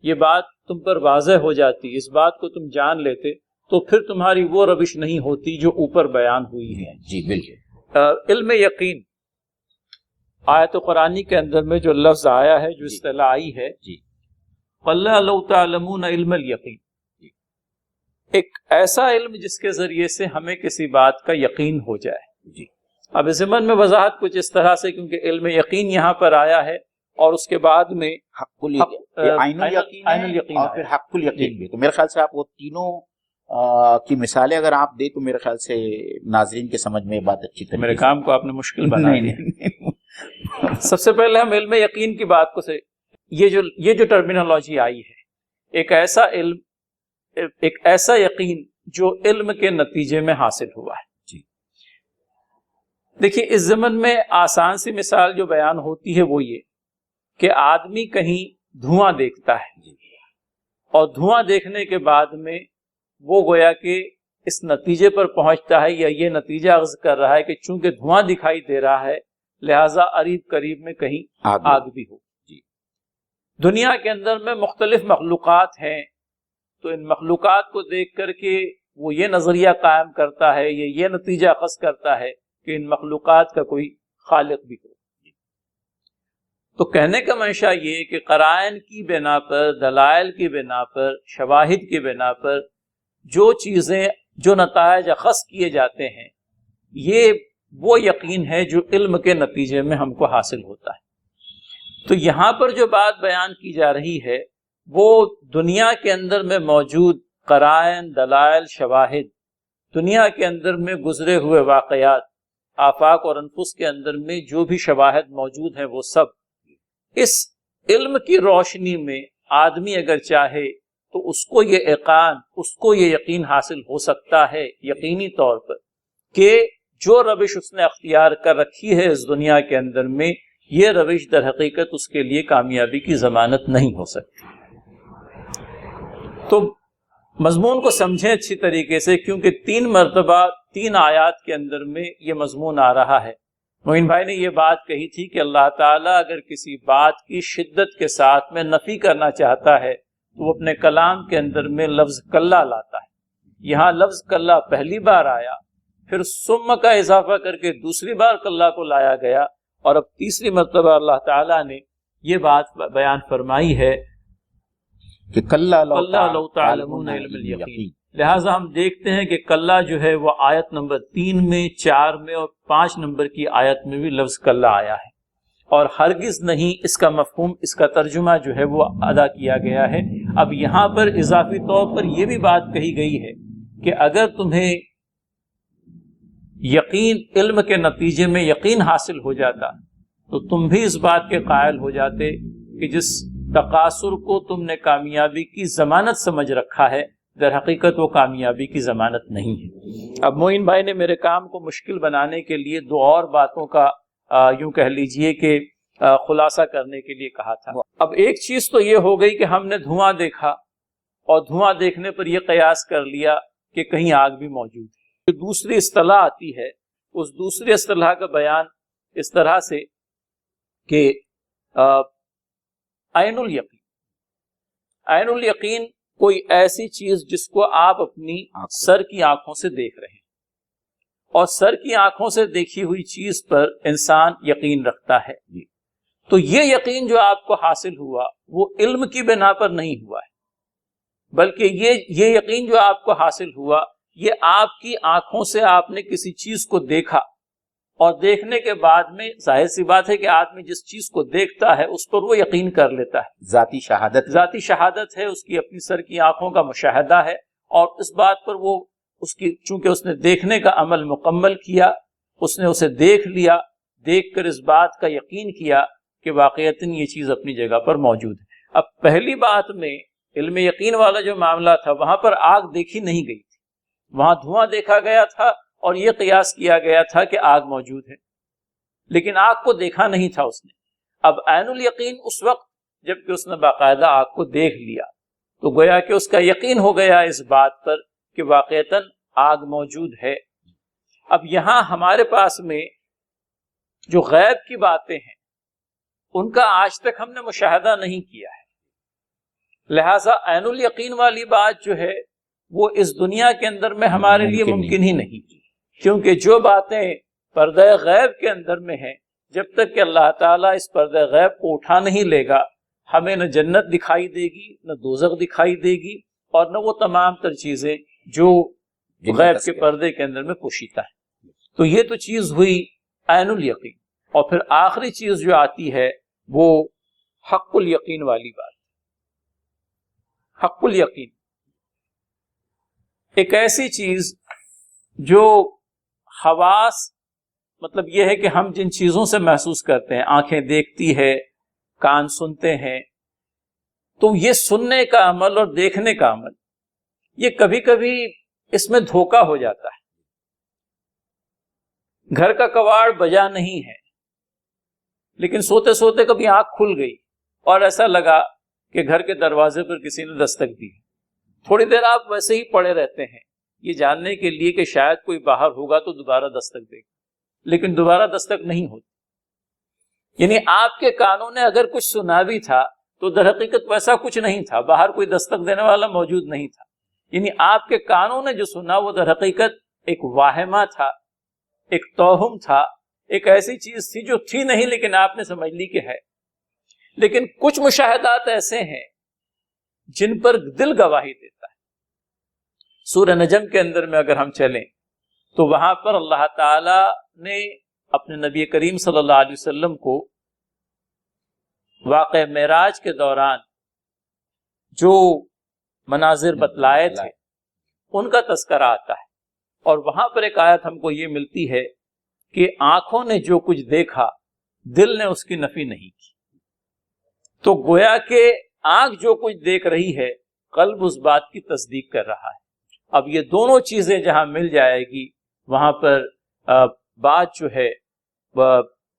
Speaker 2: یہ بات تم پر واضح ہو جاتی، اس بات کو تم جان لیتے، تو پھر تمہاری وہ روش نہیں ہوتی جو اوپر بیان ہوئی ہے۔
Speaker 1: جی بالکل۔
Speaker 2: علم یقین آیت قرآنی کے اندر میں جو لفظ آیا ہے، جو اصطلاح آئی ہے، قَلَّا لَوْ تَعْلَمُونَ عِلْمَ الْيَقِينِ، ایک ایسا علم جس کے ذریعے سے ہمیں کسی بات کا یقین ہو جائے۔ اب اس ضمن میں وضاحت کچھ اس طرح سے، کیونکہ علم یقین یہاں پر آیا ہے اور اس کے بعد میں
Speaker 1: عین الیقین اور پھر حق الیقین بھی، تو میرے خیال سے آپ وہ تینوں کی مثالیں اگر آپ دیں تو میرے خیال سے ناظرین کے سمجھ میں بات اچھی طرح۔
Speaker 2: میرے کام کو آپ نے مشکل بنا دیا۔ سب سے پہلے ہم علم یقین کی بات کو سے یہ جو ٹرمینالوجی آئی ہے، ایک ایسا علم، ایک ایسا یقین جو علم کے نتیجے میں حاصل ہوا ہے۔ دیکھیے اس زمن میں آسان سی مثال جو بیان ہوتی ہے وہ یہ کہ آدمی کہیں دھواں دیکھتا ہے اور دھواں دیکھنے کے بعد میں وہ گویا کہ اس نتیجے پر پہنچتا ہے یا یہ نتیجہ اخذ کر رہا ہے کہ چونکہ دھواں دکھائی دے رہا ہے لہٰذا قریب قریب میں کہیں آگ بھی ہو۔ دنیا کے اندر میں مختلف مخلوقات ہیں، تو ان مخلوقات کو دیکھ کر کے وہ یہ نظریہ قائم کرتا ہے، یہ نتیجہ اخذ کرتا ہے کہ ان مخلوقات کا کوئی خالق بھی ہو۔ تو کہنے کا منشا یہ کہ قرائن کی بنا پر، دلائل کی بنا پر، شواہد کی بنا پر جو چیزیں، جو نتائج اخذ کیے جاتے ہیں، یہ وہ یقین ہے جو علم کے نتیجے میں ہم کو حاصل ہوتا ہے۔ تو یہاں پر جو بات بیان کی جا رہی ہے وہ دنیا کے اندر میں موجود قرائن، دلائل، شواہد، دنیا کے اندر میں گزرے ہوئے واقعات، آفاق اور انفس کے اندر میں جو بھی شواہد موجود ہیں وہ سب اس علم کی روشنی میں آدمی اگر چاہے تو اس کو یہ ایقان، اس کو یہ یقین حاصل ہو سکتا ہے یقینی طور پر کہ جو روش اس نے اختیار کر رکھی ہے اس دنیا کے اندر میں، یہ روش در حقیقت اس کے لیے کامیابی کی ضمانت نہیں ہو سکتی۔ تو مضمون کو سمجھیں اچھی طریقے سے، کیونکہ 3 مرتبہ 3 آیات کے اندر میں یہ مضمون آ رہا ہے۔ معین بھائی نے یہ بات کہی تھی کہ اللہ تعالیٰ اگر کسی بات کی شدت کے ساتھ میں نفی کرنا چاہتا ہے تو وہ اپنے کلام کے اندر میں لفظ کلا لاتا ہے۔ یہاں لفظ کلا پہلی بار آیا، پھر ثم کا اضافہ کر کے دوسری بار کلا کو لایا گیا، اور اب تیسری مرتبہ اللہ تعالیٰ نے یہ بات بیان فرمائی ہے
Speaker 1: کہ کلا
Speaker 2: لو تعلمون علم الیقین۔ لہٰذا ہم دیکھتے ہیں کہ کلا جو ہے وہ آیت نمبر 3 میں، 4 میں اور 5 نمبر کی آیت میں بھی لفظ کلا آیا ہے، اور ہرگز نہیں اس کا مفہوم، اس کا ترجمہ جو ہے وہ ادا کیا گیا ہے۔ اب یہاں پر اضافی طور پر یہ بھی بات کہی گئی ہے کہ اگر تمہیں یقین، علم کے نتیجے میں یقین حاصل ہو جاتا تو تم بھی اس بات کے قائل ہو جاتے کہ جس تقاصر کو تم نے کامیابی کی ضمانت سمجھ رکھا ہے، در حقیقت وہ کامیابی کی ضمانت نہیں ہے۔ اب معین بھائی نے میرے کام کو مشکل بنانے کے لیے 2 اور باتوں کا یوں کہہ لیجئے کہ خلاصہ کرنے کے لیے کہا تھا۔ اب ایک چیز تو یہ ہو گئی کہ ہم نے دھواں دیکھا اور دھواں دیکھنے پر یہ قیاس کر لیا کہ کہیں آگ بھی موجود ہے۔ جو دوسری اصطلاح آتی ہے اس دوسری اصطلاح کا بیان اس طرح سے کہ عین الیقین، عین الیقین کوئی ایسی چیز جس کو آپ اپنی سر کی آنکھوں سے دیکھ رہے ہیں، اور سر کی آنکھوں سے دیکھی ہوئی چیز پر انسان یقین رکھتا ہے، تو یہ یقین جو آپ کو حاصل ہوا وہ علم کی بنا پر نہیں ہوا ہے، بلکہ یہ یقین جو آپ کو حاصل ہوا یہ آپ کی آنکھوں سے آپ نے کسی چیز کو دیکھا، اور دیکھنے کے بعد میں ظاہر سی بات ہے کہ آدمی جس چیز کو دیکھتا ہے اس پر وہ یقین کر لیتا ہے،
Speaker 1: ذاتی شہادت
Speaker 2: ہے، اس کی اپنی سر کی آنکھوں کا مشاہدہ ہے، اور اس بات پر وہ چونکہ اس نے دیکھنے کا عمل مکمل کیا، اس نے اسے دیکھ لیا، دیکھ کر اس بات کا یقین کیا کہ واقعتاً یہ چیز اپنی جگہ پر موجود ہے۔ اب پہلی بات میں علم یقین والا جو معاملہ تھا وہاں پر آگ دیکھی نہیں گئی تھی، وہاں دھواں دیکھا گیا تھا اور یہ قیاس کیا گیا تھا کہ آگ موجود ہے، لیکن آگ کو دیکھا نہیں تھا اس نے۔ اب عین الیقین اس وقت جب کہ اس نے باقاعدہ آگ کو دیکھ لیا تو گویا کہ اس کا یقین ہو گیا اس بات پر کہ واقعتاً آگ موجود ہے۔ اب یہاں ہمارے پاس میں جو غیب کی باتیں ہیں ان کا آج تک ہم نے مشاہدہ نہیں کیا ہے، لہذا عین الیقین والی بات جو ہے وہ اس دنیا کے اندر میں ہمارے لیے ممکن ہی نہیں، کیونکہ جو باتیں پردہ غیب کے اندر میں ہیں جب تک کہ اللہ تعالیٰ اس پردہ غیب کو اٹھا نہیں لے گا ہمیں نہ جنت دکھائی دے گی، نہ دوزخ دکھائی دے گی، اور نہ وہ تمام تر چیزیں جو غیب کے پردے کے اندر میں پوشیدہ ہے۔ تو یہ تو چیز ہوئی عین الیقین، اور پھر آخری چیز جو آتی ہے وہ حق الیقین والی بات۔ حق الیقین ایک ایسی چیز جو حواس، مطلب یہ ہے کہ ہم جن چیزوں سے محسوس کرتے ہیں، آنکھیں دیکھتی ہے، کان سنتے ہیں، تو یہ سننے کا عمل اور دیکھنے کا عمل یہ کبھی کبھی اس میں دھوکہ ہو جاتا ہے۔ گھر کا کواڑ بجا نہیں ہے لیکن سوتے سوتے کبھی آنکھ کھل گئی اور ایسا لگا کہ گھر کے دروازے پر کسی نے دستک دی، تھوڑی دیر آپ ویسے ہی پڑے رہتے ہیں یہ جاننے کے لیے کہ شاید کوئی باہر ہوگا تو دوبارہ دستک دے گا، لیکن دوبارہ دستک نہیں ہوتی۔ یعنی آپ کے کانوں نے اگر کچھ سنا بھی تھا تو در حقیقت ویسا کچھ نہیں تھا، باہر کوئی دستک دینے والا موجود نہیں تھا۔ یعنی آپ کے کانوں نے جو سنا وہ در حقیقت ایک واہمہ تھا، ایک توہم تھا، ایک ایسی چیز تھی جو تھی نہیں لیکن آپ نے سمجھ لی کہ ہے۔ لیکن کچھ مشاہدات ایسے ہیں جن پر دل گواہی دیتا ہے۔ سورہ نجم کے اندر میں اگر ہم چلیں تو وہاں پر اللہ تعالی نے اپنے نبی کریم صلی اللہ علیہ وسلم کو واقع معراج کے دوران جو مناظر بتلائے تھے ان کا تذکرہ آتا ہے، اور وہاں پر ایک آیت ہم کو یہ ملتی ہے کہ آنکھوں نے جو کچھ دیکھا دل نے اس کی نفی نہیں کی۔ تو گویا کہ آنکھ جو کچھ دیکھ رہی ہے قلب اس بات کی تصدیق کر رہا ہے۔ اب یہ دونوں چیزیں جہاں مل جائے گی وہاں پر بات جو ہے وہ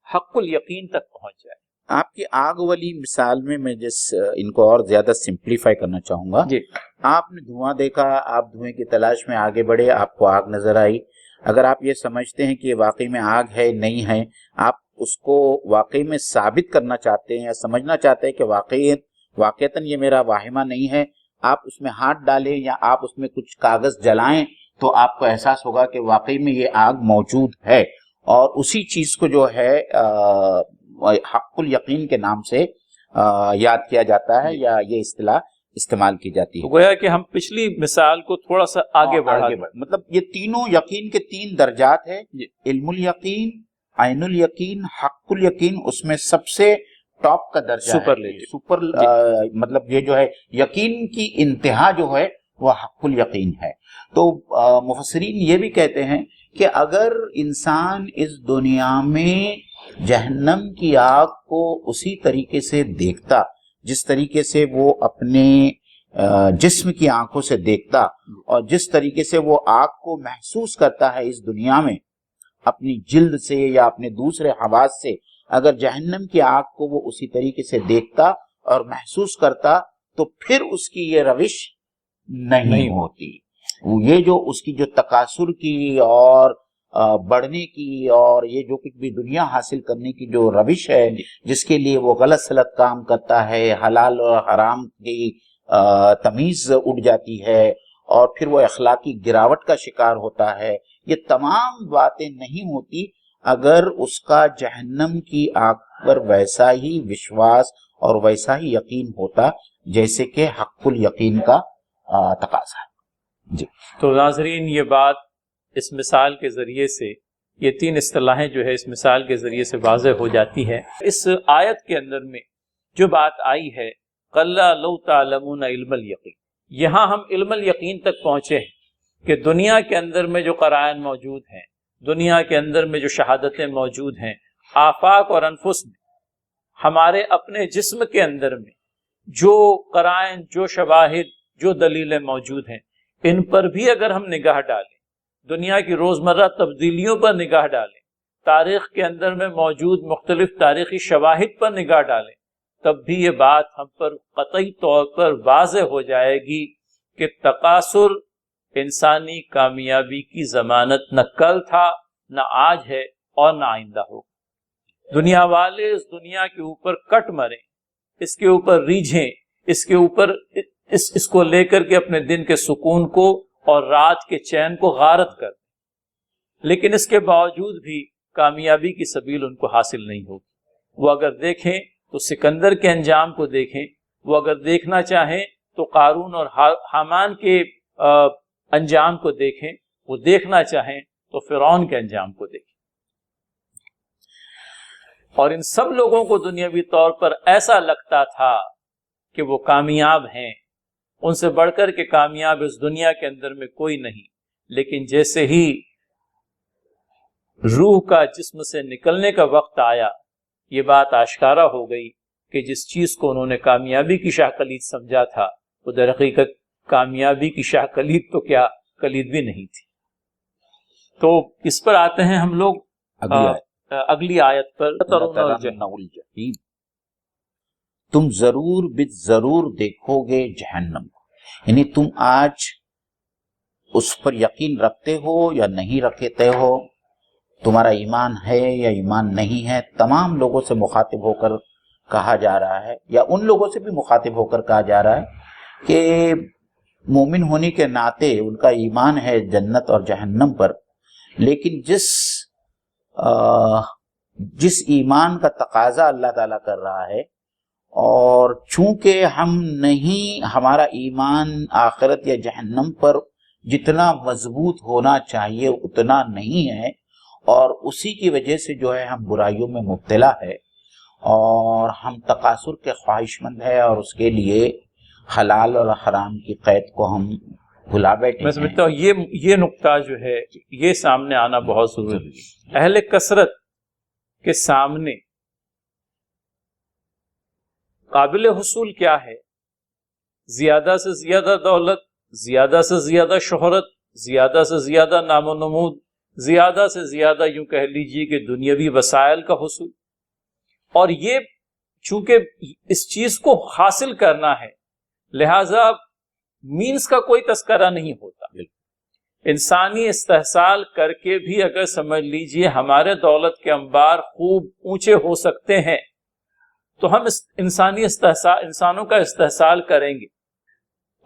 Speaker 2: حق الیقین تک پہنچ جائے۔
Speaker 1: آپ کی آگ والی مثال میں جس ان کو اور زیادہ سمپلیفائی کرنا چاہوں گا
Speaker 2: جی۔
Speaker 1: آپ نے دھواں دیکھا، آپ دھوئیں کی تلاش میں آگے بڑھے، آپ کو آگ نظر آئی، اگر آپ یہ سمجھتے ہیں کہ یہ واقعی میں آگ ہے نہیں ہے، آپ اس کو واقعی میں ثابت کرنا چاہتے ہیں یا سمجھنا چاہتے ہیں کہ واقعتاً یہ میرا واہمہ نہیں ہے، آپ اس میں ہاتھ ڈالیں یا آپ اس میں کچھ کاغذ جلائیں تو آپ کو احساس ہوگا کہ واقعی میں یہ آگ موجود ہے، اور اسی چیز کو جو ہے حق الیقین کے نام سے یاد کیا جاتا ہے یا یہ اصطلاح استعمال کی جاتی ہے۔
Speaker 2: گویا کہ ہم پچھلی مثال کو تھوڑا سا آگے بڑھا
Speaker 1: مطلب یہ تینوں یقین کے 3 درجات ہیں، علم الیقین، عین الیقین، حق الیقین، اس میں سب سے ٹاپ کا درجہ مطلب یہ جو ہے یقین کی انتہا جو ہے وہ حق الیقین ہے۔ تو مفسرین یہ بھی کہتے ہیں کہ اگر انسان اس دنیا میں جہنم کی آگ کو اسی طریقے سے دیکھتا جس طریقے سے وہ اپنے جسم کی آنکھوں سے دیکھتا، اور جس طریقے سے وہ آگ کو محسوس کرتا ہے اس دنیا میں اپنی جلد سے یا اپنے دوسرے حواس سے، اگر جہنم کی آگ کو وہ اسی طریقے سے دیکھتا اور محسوس کرتا تو پھر اس کی یہ روش نہیں ہوتی۔ یہ جو اس کی جو تکاثر کی اور بڑھنے کی اور یہ جو کچھ بھی دنیا حاصل کرنے کی جو روش ہے، جس کے لیے وہ غلط سلط کام کرتا ہے، حلال اور حرام کی تمیز اٹھ جاتی ہے، اور پھر وہ اخلاقی گراوٹ کا شکار ہوتا ہے، یہ تمام باتیں نہیں ہوتی اگر اس کا جہنم کی آگ پر ویسا ہی وشواس اور ویسا ہی یقین ہوتا جیسے کہ حق الیقین کا تقاضا ہے۔ جی
Speaker 2: تو ناظرین، یہ بات اس مثال کے ذریعے سے، یہ تین اصطلاحیں جو ہے اس مثال کے ذریعے سے واضح ہو جاتی ہے۔ اس آیت کے اندر میں جو بات آئی ہے قَلَّا لَوْ تَعْلَمُونَ عِلْمَ الْيَقِينِ، یہاں ہم علم الیقین تک پہنچے ہیں کہ دنیا کے اندر میں جو قرائن موجود ہیں، دنیا کے اندر میں جو شہادتیں موجود ہیں، آفاق اور انفس میں، ہمارے اپنے جسم کے اندر میں جو قرائن، جو شواہد، جو دلیلیں موجود ہیں، ان پر بھی اگر ہم نگاہ ڈالیں، دنیا کی روزمرہ تبدیلیوں پر نگاہ ڈالیں، تاریخ کے اندر میں موجود مختلف تاریخی شواہد پر نگاہ ڈالیں، تب بھی یہ بات ہم پر قطعی طور پر واضح ہو جائے گی کہ تقاصر انسانی کامیابی کی ضمانت نہ کل تھا، نہ آج ہے اور نہ آئندہ ہوگا۔ دنیا والے اس دنیا کے اوپر کٹ مریں، اس کے اوپر ریجھیں، اس کے اوپر اس کو لے کر کے اپنے دن کے سکون کو اور رات کے چین کو غارت کر، لیکن اس کے باوجود بھی کامیابی کی سبیل ان کو حاصل نہیں ہوگی۔ وہ اگر دیکھیں تو سکندر کے انجام کو دیکھیں، وہ اگر دیکھنا چاہیں تو قارون اور حامان کے انجام کو دیکھیں، وہ دیکھنا چاہیں تو فرعون کے انجام کو دیکھیں۔ اور ان سب لوگوں کو دنیاوی طور پر ایسا لگتا تھا کہ وہ کامیاب ہیں، ان سے بڑھ کر کے کامیاب اس دنیا کے اندر میں کوئی نہیں، لیکن جیسے ہی روح کا جسم سے نکلنے کا وقت آیا، یہ بات آشکارا ہو گئی کہ جس چیز کو انہوں نے کامیابی کی شاہ کلید سمجھا تھا، وہ در حقیقت کامیابی کی شاہ کلید تو کیا کلید بھی نہیں تھی۔ تو اس پر آتے ہیں ہم لوگ اگلی آیت پر،
Speaker 1: الجحیم، تم ضرور ضرور دیکھو گے جہنم کو، یعنی تم آج اس پر یقین رکھتے ہو یا نہیں رکھتے ہو، تمہارا ایمان ہے یا ایمان نہیں ہے، تمام لوگوں سے مخاطب ہو کر کہا جا رہا ہے، یا ان لوگوں سے بھی مخاطب ہو کر کہا جا رہا ہے کہ مومن ہونے کے ناطے ان کا ایمان ہے جنت اور جہنم پر، لیکن جس ایمان کا تقاضا اللہ تعالیٰ کر رہا ہے، اور چونکہ ہمارا ایمان آخرت یا جہنم پر جتنا مضبوط ہونا چاہیے اتنا نہیں ہے، اور اسی کی وجہ سے جو ہے ہم برائیوں میں مبتلا ہے، اور ہم تقاصر کے خواہش مند ہیں، اور اس کے لیے حلال اور حرام کی قید کو ہم بھلا بیٹھے
Speaker 2: میں سمجھتا ہوں یہ نقطہ جو ہے یہ سامنے آنا بہت ضروری ہے۔ اہل کثرت کے سامنے قابل حصول کیا ہے؟ زیادہ سے زیادہ دولت، زیادہ سے زیادہ شہرت، زیادہ سے زیادہ نام و نمود، زیادہ سے زیادہ یوں کہہ لیجیے کہ دنیاوی وسائل کا حصول، اور یہ چونکہ اس چیز کو حاصل کرنا ہے لہذا مینز کا کوئی تذکرہ نہیں ہوتا۔ انسانی استحصال کر کے بھی اگر سمجھ لیجئے ہمارے دولت کے انبار خوب اونچے ہو سکتے ہیں تو ہم انسانوں کا استحصال کریں گے،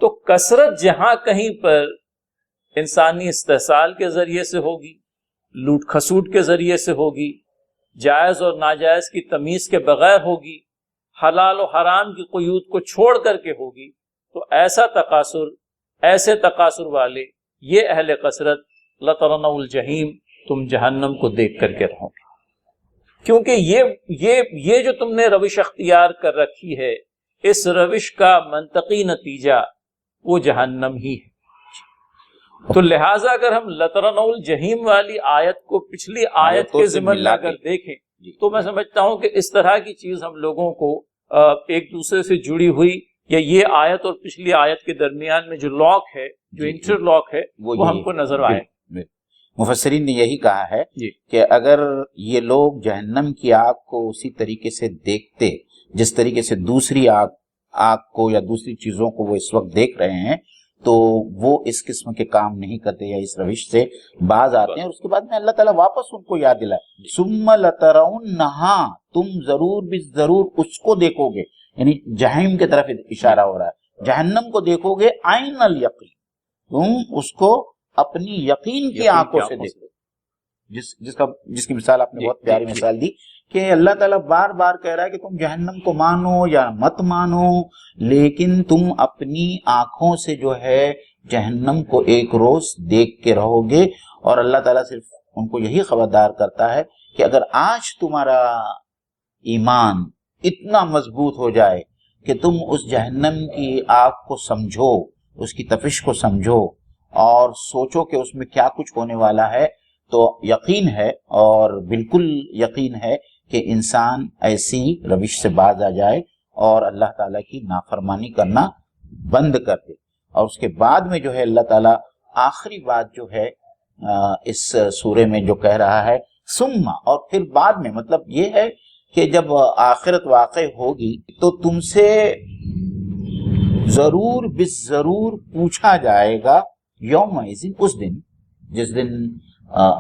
Speaker 2: تو کثرت جہاں کہیں پر انسانی استحصال کے ذریعے سے ہوگی، لوٹ کھسوٹ کے ذریعے سے ہوگی، جائز اور ناجائز کی تمیز کے بغیر ہوگی، حلال و حرام کی قیود کو چھوڑ کر کے ہوگی، تو ایسے تقاصر والے یہ اہل کثرت لَتَرَوْنَ الْجَحِيمَ، تم جہنم کو دیکھ کر کے رہو گے، کیونکہ یہ جو تم نے روش اختیار کر رکھی ہے، اس روش کا منطقی نتیجہ وہ جہنم ہی ہے۔ تو لہٰذا اگر ہم لَتَرَوْنَ الْجَحِيمَ والی آیت کو پچھلی آیت کے ضمن میں اگر دیکھیں تو میں سمجھتا ہوں کہ اس طرح کی چیز ہم لوگوں کو ایک دوسرے سے جڑی ہوئی، یا یہ آیت اور پچھلی آیت کے درمیان میں جو لاک ہے، جو انٹر لاک ہے، وہ ہم کو نظر آئے۔
Speaker 1: مفسرین نے یہی کہا ہے کہ اگر یہ لوگ جہنم کی آگ کو اسی طریقے سے دیکھتے جس طریقے سے دوسری آگ کو یا دوسری چیزوں کو وہ اس وقت دیکھ رہے ہیں، تو وہ اس قسم کے کام نہیں کرتے یا اس روش سے باز آتے ہیں۔ اور اس کے بعد میں اللہ تعالیٰ واپس ان کو یاد دلائے، ثم لترونہا، تم ضرور ضرور اس کو دیکھو گے، یعنی جہنم کی طرف اشارہ ہو رہا ہے، جہنم کو دیکھو گے، عین الیقین، تم اس کو اپنی یقین کی آنکھوں سے دیکھو، جس کی مثال آپ نے بہت پیاری مثال دی کہ اللہ تعالیٰ بار بار کہہ رہا ہے کہ تم جہنم کو مانو یا مت مانو، لیکن تم اپنی آنکھوں سے جو ہے جہنم کو ایک روز دیکھ کے رہو گے، اور اللہ تعالیٰ صرف ان کو یہی خبردار کرتا ہے کہ اگر آج تمہارا ایمان اتنا مضبوط ہو جائے کہ تم اس جہنم کی آگ کو سمجھو، اس کی تپش کو سمجھو اور سوچو کہ اس میں کیا کچھ ہونے والا ہے، تو یقین ہے اور بالکل یقین ہے کہ انسان ایسی روش سے باز آ جائے اور اللہ تعالیٰ کی نافرمانی کرنا بند کر دے۔ اور اس کے بعد میں جو ہے اللہ تعالیٰ آخری بات جو ہے اس سورے میں جو کہہ رہا ہے ثم، اور پھر بعد میں، مطلب یہ ہے کہ جب آخرت واقع ہوگی تو تم سے ضرور بالضرور پوچھا جائے گا، یومئذ، اس دن جس دن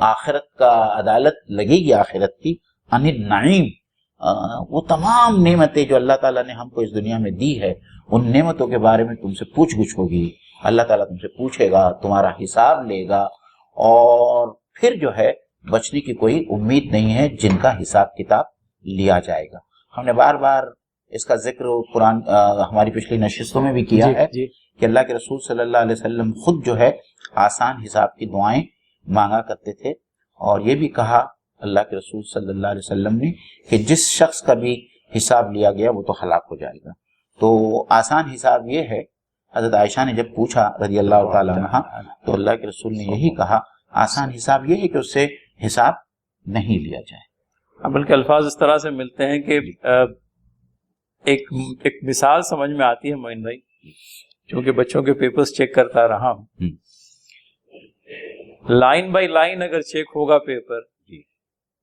Speaker 1: آخرت کا عدالت لگے گی آخرت کی، عن النعیم، وہ تمام نعمتیں جو اللہ تعالیٰ نے ہم کو اس دنیا میں دی ہے، ان نعمتوں کے بارے میں تم سے پوچھ گچھ ہوگی۔ اللہ تعالیٰ تم سے پوچھے گا، تمہارا حساب لے گا، اور پھر جو ہے بچنے کی کوئی امید نہیں ہے جن کا حساب کتاب لیا جائے گا۔ ہم نے بار بار اس کا ذکر قرآن ہماری پچھلی نشستوں میں بھی کیا ہے کہ اللہ کے رسول صلی اللہ علیہ وسلم خود جو ہے آسان حساب کی دعائیں مانگا کرتے تھے، اور یہ بھی کہا اللہ کے رسول صلی اللہ علیہ وسلم نے کہ جس شخص کا بھی حساب لیا گیا وہ تو ہلاک ہو جائے گا۔ تو آسان حساب یہ ہے، حضرت عائشہ نے جب پوچھا رضی اللہ تعالیٰ عنہ تو اللہ کے رسول نے یہی کہا آسان حساب یہ ہے کہ اس سے حساب نہیں لیا جائے۔
Speaker 2: بلکہ الفاظ اس طرح سے ملتے ہیں کہ ایک مثال سمجھ میں آتی ہے معین بھائی، چونکہ بچوں کے پیپرز چیک کرتا رہا ہوں، لائن بائی لائن اگر چیک ہوگا پیپر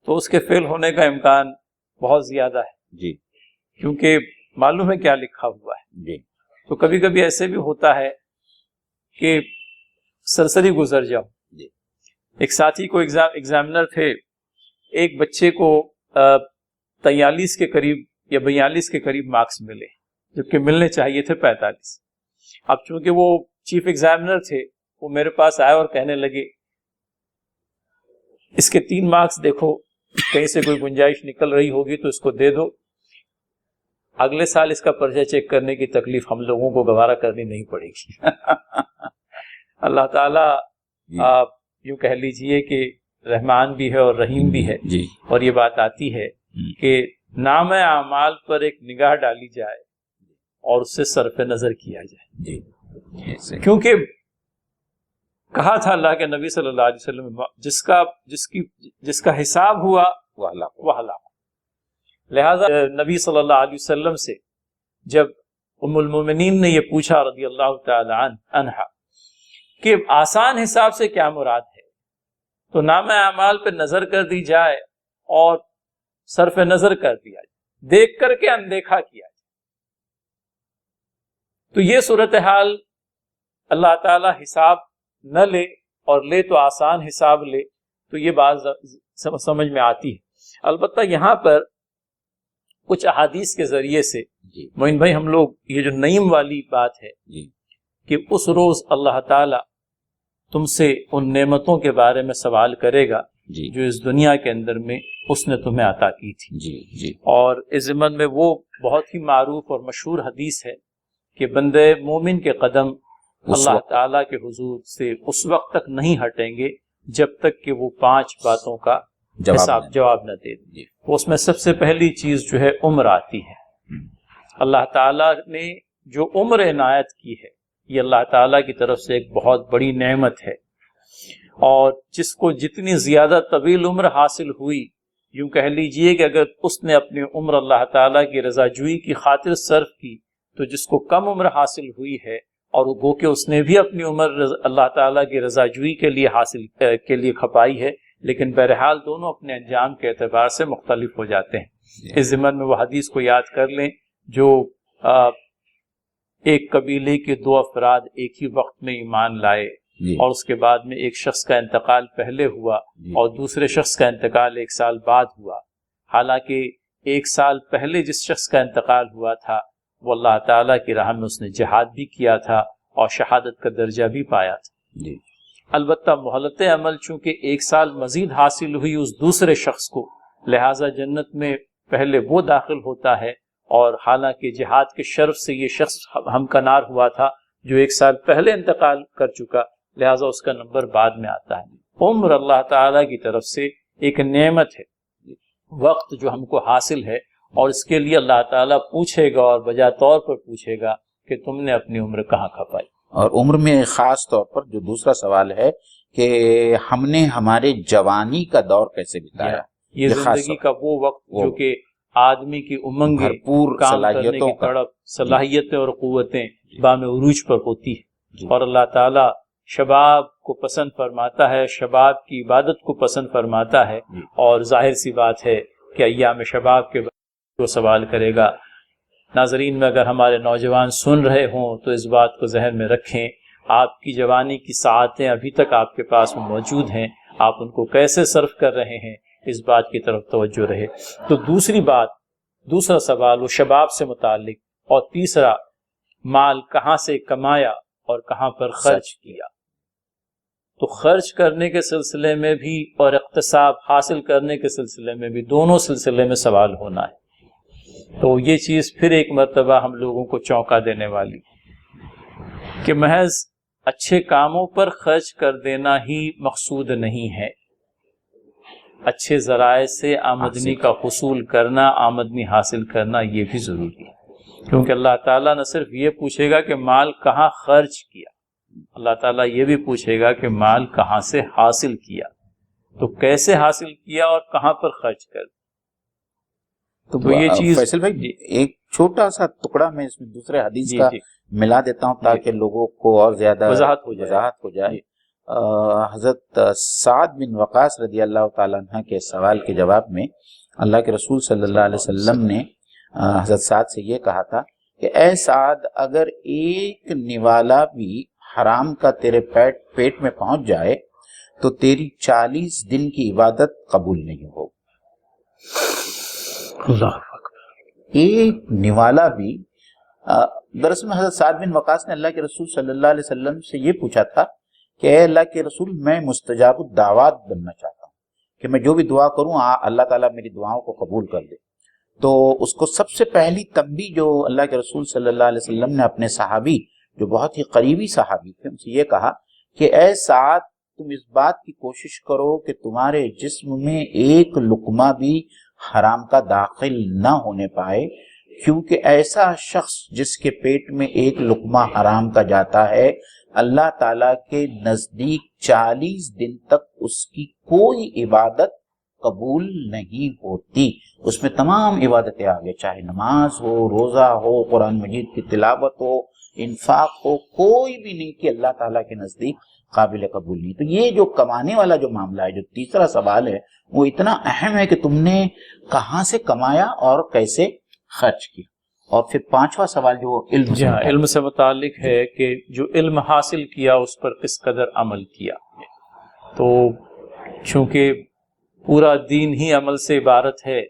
Speaker 2: تو اس کے فیل ہونے کا امکان بہت زیادہ ہے، کیونکہ معلوم ہے کیا لکھا ہوا ہے۔ تو کبھی کبھی ایسے بھی ہوتا ہے کہ سرسری گزر جاؤ۔ ایک ساتھی کو ایگزامنر تھے، ایک بچے کو 43 کے قریب یا 42 کے قریب مارکس ملے، جبکہ ملنے چاہیے تھے 45۔ اب چونکہ وہ چیف ایگزامنر تھے، وہ میرے پاس آئے اور کہنے لگے اس کے 3 مارکس دیکھو، کہیں سے کوئی گنجائش نکل رہی ہوگی تو اس کو دے دو، اگلے سال اس کا پرچہ چیک کرنے کی تکلیف ہم لوگوں کو گوارا کرنی نہیں پڑے گی۔ اللہ تعالیٰ آپ یوں کہہ لیجئے کہ رحمان بھی ہے اور رحیم بھی ہے، اور یہ بات آتی ہے کہ نام اعمال پر ایک نگاہ ڈالی جائے اور اس سے صرف نظر کیا جائے، کیونکہ کہا تھا اللہ کے نبی صلی اللہ علیہ وسلم جس کا حساب ہوا وہ ہلاک۔ لہذا نبی صلی اللہ علیہ وسلم سے جب ام المومنین نے یہ پوچھا رضی اللہ تعالی عنہا کہ آسان حساب سے کیا مراد ہے، تو نام اعمال پہ نظر کر دی جائے اور صرف نظر کر دیا جائے، دیکھ کر کے اندیکھا کیا جائے۔ تو یہ صورتحال اللہ تعالی حساب نہ لے اور لے تو آسان حساب لے، تو یہ بات سمجھ میں آتی ہے۔ البتہ یہاں پر کچھ احادیث کے ذریعے سے معین بھائی ہم لوگ یہ جو نعیم والی بات ہے کہ اس روز اللہ تعالی تم سے ان نعمتوں کے بارے میں سوال کرے گا جو اس دنیا کے اندر میں اس نے تمہیں عطا کی تھی، اور اس ضمن میں وہ بہت ہی معروف اور مشہور حدیث ہے کہ بندے مومن کے قدم اللہ تعالیٰ کے حضور سے اس وقت تک نہیں ہٹیں گے جب تک کہ وہ 5 باتوں کا جواب نہ دے دیں۔ اس میں سب سے پہلی چیز جو ہے عمر آتی ہے۔ اللہ تعالیٰ نے جو عمر عنایت کی ہے یہ اللہ تعالیٰ کی طرف سے ایک بہت بڑی نعمت ہے، اور جس کو جتنی زیادہ طویل عمر حاصل ہوئی، یوں کہہ لیجئے کہ اگر اس نے اپنی عمر اللہ تعالیٰ کی رضا جوئی کی خاطر صرف کی، تو جس کو کم عمر حاصل ہوئی ہے اور گو کہ اس نے بھی اپنی عمر اللہ تعالیٰ کی رضا جوئی کے لیے کھپائی ہے، لیکن بہرحال دونوں اپنے انجام کے اعتبار سے مختلف ہو جاتے ہیں۔ اس ضمن میں وہ حدیث کو یاد کر لیں جو ایک قبیلے کے 2 افراد ایک ہی وقت میں ایمان لائے، اور اس کے بعد میں ایک شخص کا انتقال پہلے ہوا اور دوسرے شخص کا انتقال 1 سال بعد ہوا، حالانکہ 1 سال پہلے جس شخص کا انتقال ہوا تھا وہ اللہ تعالیٰ کی راہ میں اس نے جہاد بھی کیا تھا اور شہادت کا درجہ بھی پایا تھا۔ البتہ مہلت عمل چونکہ 1 سال مزید حاصل ہوئی اس دوسرے شخص کو، لہٰذا جنت میں پہلے وہ داخل ہوتا ہے، اور حالانکہ جہاد کے شرف سے یہ شخص ہمکنار ہوا تھا جو 1 سال پہلے انتقال کر چکا، لہٰذا اس کا نمبر بعد میں آتا ہے۔ عمر اللہ تعالیٰ کی طرف سے ایک نعمت ہے، وقت جو ہم کو حاصل ہے، اور اس کے لیے اللہ تعالیٰ پوچھے گا اور بجا طور پر پوچھے گا کہ تم نے اپنی عمر کہاں کھپائی۔
Speaker 1: اور عمر میں خاص طور پر جو دوسرا سوال ہے کہ ہم نے ہمارے جوانی کا دور کیسے بتایا،
Speaker 2: یہ زندگی کا وہ وقت جو کہ آدمی کی امنگیں،
Speaker 1: بھرپور
Speaker 2: کام کرنے کی
Speaker 1: صلاحیتوں کا،
Speaker 2: تڑپ، صلاحیتیں اور قوتیں بام عروج پر ہوتی
Speaker 1: جی۔
Speaker 2: ہے، اور اللہ تعالیٰ شباب کو پسند فرماتا ہے، شباب کی عبادت کو پسند فرماتا ہے،
Speaker 1: جی۔
Speaker 2: اور ظاہر سی بات ہے کہ ایام شباب کے بارے میں سوال کرے گا۔ ناظرین میں اگر ہمارے نوجوان سن رہے ہوں تو اس بات کو ذہن میں رکھیں، آپ کی جوانی کی ساعتیں ابھی تک آپ کے پاس موجود ہیں، آپ ان کو کیسے صرف کر رہے ہیں، اس بات کی طرف توجہ رہے۔ تو دوسرا سوال وہ شباب سے متعلق، اور تیسرا مال کہاں سے کمایا اور کہاں پر خرچ کیا۔ تو خرچ کرنے کے سلسلے میں بھی اور اقتصاب حاصل کرنے کے سلسلے میں بھی، دونوں سلسلے میں سوال ہونا ہے۔ تو یہ چیز پھر ایک مرتبہ ہم لوگوں کو چونکا دینے والی کہ محض اچھے کاموں پر خرچ کر دینا ہی مقصود نہیں ہے، اچھے ذرائع سے آمدنی کا حصول کرنا، آمدنی حاصل کرنا، یہ بھی ضروری ہے، کیونکہ اللہ تعالیٰ نہ صرف یہ پوچھے گا کہ مال کہاں خرچ کیا، اللہ تعالیٰ یہ بھی پوچھے گا کہ مال کہاں سے حاصل کیا، تو کیسے حاصل کیا اور کہاں پر خرچ کر۔ تو یہ چیز
Speaker 1: فیصل بھائی ایک چھوٹا سا ٹکڑا میں اس میں دوسرے حدیث کا ملا دیتا ہوں تاکہ لوگوں کو اور زیادہ وضاحت ہو جائے۔ حضرت سعد بن وقاص رضی اللہ تعالیٰ عنہ کے سوال کے جواب میں اللہ کے رسول صلی اللہ علیہ وسلم نے حضرت سعد سے یہ کہا تھا کہ اے سعد، اگر ایک نوالا بھی حرام کا تیرے پیٹ میں پہنچ جائے تو تیری 40 دن کی عبادت قبول نہیں ہوگی۔
Speaker 2: اللہ اکبر۔
Speaker 1: ایک نوالا بھی دراصل حضرت سعد بن وقاص نے اللہ کے رسول صلی اللہ علیہ وسلم سے یہ پوچھا تھا کہ اے اللہ کے رسول، میں مستجاب الدعوات بننا چاہتا ہوں کہ میں جو بھی دعا کروں اللہ تعالیٰ میری دعاؤں کو قبول کر دے۔ تو اس کو سب سے پہلی تنبیہ جو اللہ کے رسول صلی اللہ علیہ وسلم نے اپنے صحابی جو بہت ہی قریبی صحابی تھے ان سے یہ کہا کہ اے سعد، تم اس بات کی کوشش کرو کہ تمہارے جسم میں ایک لقمہ بھی حرام کا داخل نہ ہونے پائے، کیونکہ ایسا شخص جس کے پیٹ میں ایک لقمہ حرام کا جاتا ہے، اللہ تعالیٰ کے نزدیک 40 دن تک اس کی کوئی عبادت قبول نہیں ہوتی۔ اس میں تمام عبادتیں آگے، چاہے نماز ہو، روزہ ہو، قرآن مجید کی تلاوت ہو، انفاق ہو، کوئی بھی نہیں کہ اللہ تعالیٰ کے نزدیک قابل قبول نہیں۔ تو یہ جو کمانے والا جو معاملہ ہے، جو تیسرا سوال ہے، وہ اتنا اہم ہے کہ تم نے کہاں سے کمایا اور کیسے خرچ کیا۔ اور پھر پانچواں سوال جو علم
Speaker 2: سے متعلق ہے کہ جو علم حاصل کیا اس پر کس قدر عمل کیا۔ تو چونکہ پورا دین ہی عمل سے عبارت ہے،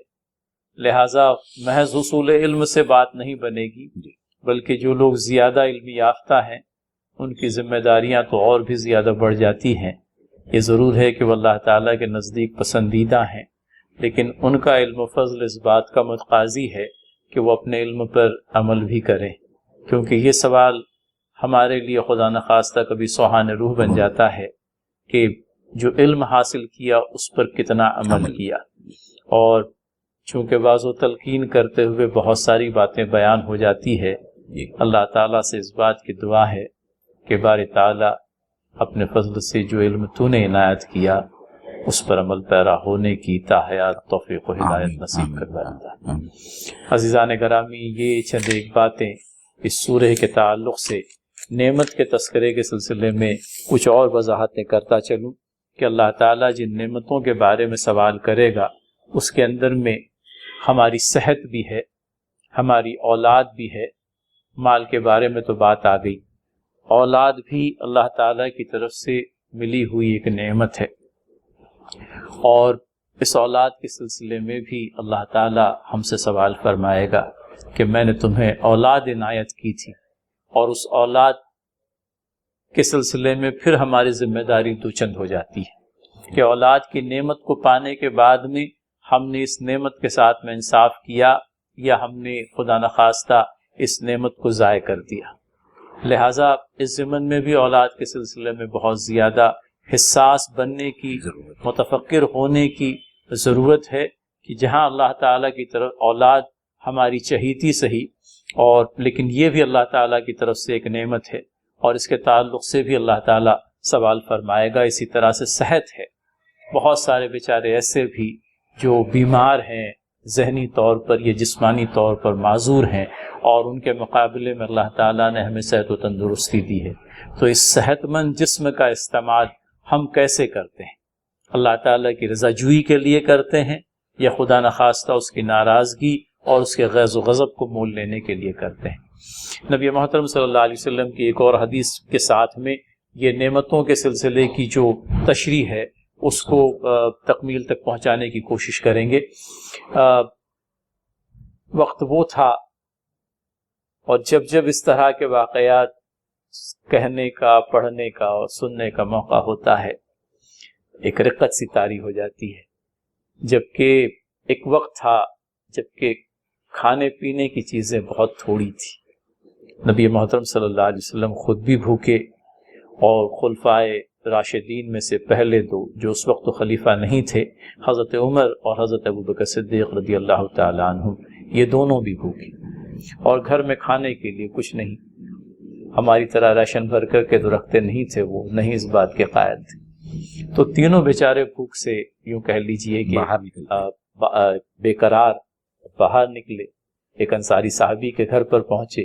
Speaker 2: لہٰذا محض حصول علم سے بات نہیں بنے گی، بلکہ جو لوگ زیادہ علمی یافتہ ہیں ان کی ذمہ داریاں تو اور بھی زیادہ بڑھ جاتی ہیں۔ یہ ضرور ہے کہ وہ اللہ تعالیٰ کے نزدیک پسندیدہ ہیں، لیکن ان کا علم و فضل اس بات کا متقاضی ہے کہ وہ اپنے علم پر عمل بھی کریں، کیونکہ یہ سوال ہمارے لیے خدا نخواستہ کبھی سوہان روح بن جاتا ہے کہ جو علم حاصل کیا اس پر کتنا عمل کیا۔ اور چونکہ بعض و تلقین کرتے ہوئے بہت ساری باتیں بیان ہو جاتی ہے، اللہ تعالیٰ سے اس بات کی دعا ہے کہ باری تعالیٰ اپنے فضل سے جو علم تو نے عنایت کیا اس پر عمل پیرا ہونے کی تاحیات توفیق و ہدایت نصیب کرتا ہے۔ عزیزان گرامی، یہ چند ایک باتیں اس سورہ کے تعلق سے نعمت کے تذکرے کے سلسلے میں کچھ اور وضاحتیں کرتا چلوں کہ اللہ تعالیٰ جن نعمتوں کے بارے میں سوال کرے گا اس کے اندر میں ہماری صحت بھی ہے، ہماری اولاد بھی ہے۔ مال کے بارے میں تو بات آ گئی، اولاد بھی اللہ تعالیٰ کی طرف سے ملی ہوئی ایک نعمت ہے، اور اس اولاد کے سلسلے میں بھی اللہ تعالیٰ ہم سے سوال فرمائے گا کہ میں نے تمہیں اولاد عنایت کی تھی، اور اس اولاد کے سلسلے میں پھر ہماری ذمہ داری دو چند ہو جاتی ہے کہ اولاد کی نعمت کو پانے کے بعد میں ہم نے اس نعمت کے ساتھ میں انصاف کیا یا ہم نے خدا نخواستہ اس نعمت کو ضائع کر دیا۔ لہٰذا اس ضمن میں بھی اولاد کے سلسلے میں بہت زیادہ حساس بننے کی، متفکر ہونے کی ضرورت ہے کہ جہاں اللہ تعالیٰ کی طرف اولاد ہماری چہیتی صحیح، اور لیکن یہ بھی اللہ تعالیٰ کی طرف سے ایک نعمت ہے، اور اس کے تعلق سے بھی اللہ تعالیٰ سوال فرمائے گا۔ اسی طرح سے صحت ہے، بہت سارے بیچارے ایسے بھی جو بیمار ہیں، ذہنی طور پر یا جسمانی طور پر معذور ہیں، اور ان کے مقابلے میں اللہ تعالیٰ نے ہمیں صحت و تندرستی دی ہے۔ تو اس صحت مند جسم کا استعمال ہم کیسے کرتے ہیں؟ اللہ تعالیٰ کی رضا جوئی کے لیے کرتے ہیں یا خدا نخواستہ اس کی ناراضگی اور اس کے غیظ و غضب کو مول لینے کے لیے کرتے ہیں؟ نبی محترم صلی اللہ علیہ وسلم کی ایک اور حدیث کے ساتھ میں یہ نعمتوں کے سلسلے کی جو تشریح ہے اس کو تکمیل تک پہنچانے کی کوشش کریں گے۔ وقت وہ تھا اور جب اس طرح کے واقعات کہنے کا، پڑھنے کا اور سننے کا موقع ہوتا ہے، ایک رقت سی طاری ہو جاتی ہے۔ جبکہ ایک وقت تھا جبکہ کھانے پینے کی چیزیں بہت تھوڑی تھی، نبی محترم صلی اللہ علیہ وسلم خود بھی بھوکے، اور خلفائے راشدین میں سے پہلے دو جو اس وقت خلیفہ نہیں تھے، حضرت عمر اور حضرت ابوبکر صدیق رضی اللہ تعالیٰ عنہ، یہ دونوں بھی بھوکے، اور گھر میں کھانے کے لیے کچھ نہیں۔ ہماری طرح راشن بھر کر کے تو رکھتے نہیں تھے، وہ نہیں اس بات کے قائل تھے۔ تو تینوں بیچارے بھوک سے یوں کہہ لیجئے کہ بے قرار باہر نکلے، ایک انصاری صحابی کے گھر پر پہنچے،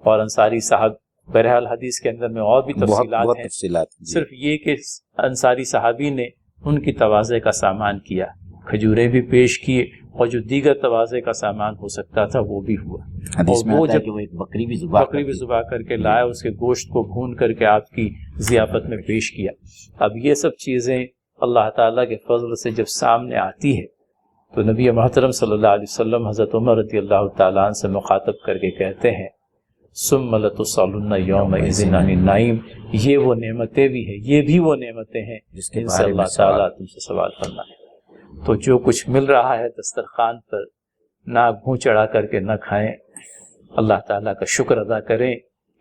Speaker 2: اور انصاری صاحب، بہرحال حدیث کے اندر میں اور بھی تفصیلات ہیں، صرف یہ کہ انصاری صحابی نے ان کی تواضع کا سامان کیا، کھجوریں بھی پیش کیے، اور جو دیگر تواضع کا سامان ہو سکتا تھا وہ بھی ہوا۔
Speaker 1: حدیث میں
Speaker 2: وہ
Speaker 1: آتا ہے
Speaker 2: جب
Speaker 1: کہ وہ ایک بکری بھی
Speaker 2: ذبح کر کے لایا، اس کے گوشت کو بھون کر کے آپ کی ضیافت میں پیش کیا۔ اب یہ سب چیزیں اللہ تعالیٰ کے فضل سے جب سامنے آتی ہے تو نبی محترم صلی اللہ علیہ وسلم حضرت عمر رضی اللہ تعالیٰ عنہ سے مخاطب کر کے کہتے ہیں، ثم لتسألن یومئذ عن النعیم، یہ وہ نعمتیں بھی ہیں، یہ بھی وہ نعمتیں ہیں جن سے اللہ تعالیٰ تم سے سوال فرمائے۔ تو جو کچھ مل رہا ہے دسترخوان پر، ناک منہ چڑھا کر کے نہ کھائیں، اللہ تعالیٰ کا شکر ادا کریں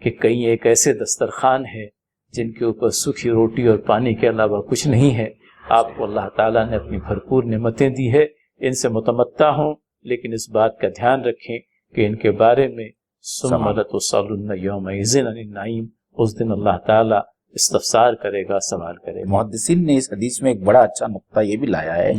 Speaker 2: کہ کئی ایک ایسے دسترخوان ہیں جن کے اوپر سوکھی روٹی اور پانی کے علاوہ کچھ نہیں ہے۔ آپ کو اللہ تعالیٰ نے اپنی بھرپور نعمتیں دی ہے، ان سے متمتع ہوں، لیکن اس بات کا دھیان رکھیں کہ ان کے بارے میں ثم لتسألن یومئذ عن النعیم، اس دن اللہ تعالیٰ استفسار کرے گا، سوال کرے گا۔
Speaker 1: محدثین نے اس حدیث میں ایک بڑا اچھا نقطہ یہ بھی لایا ہے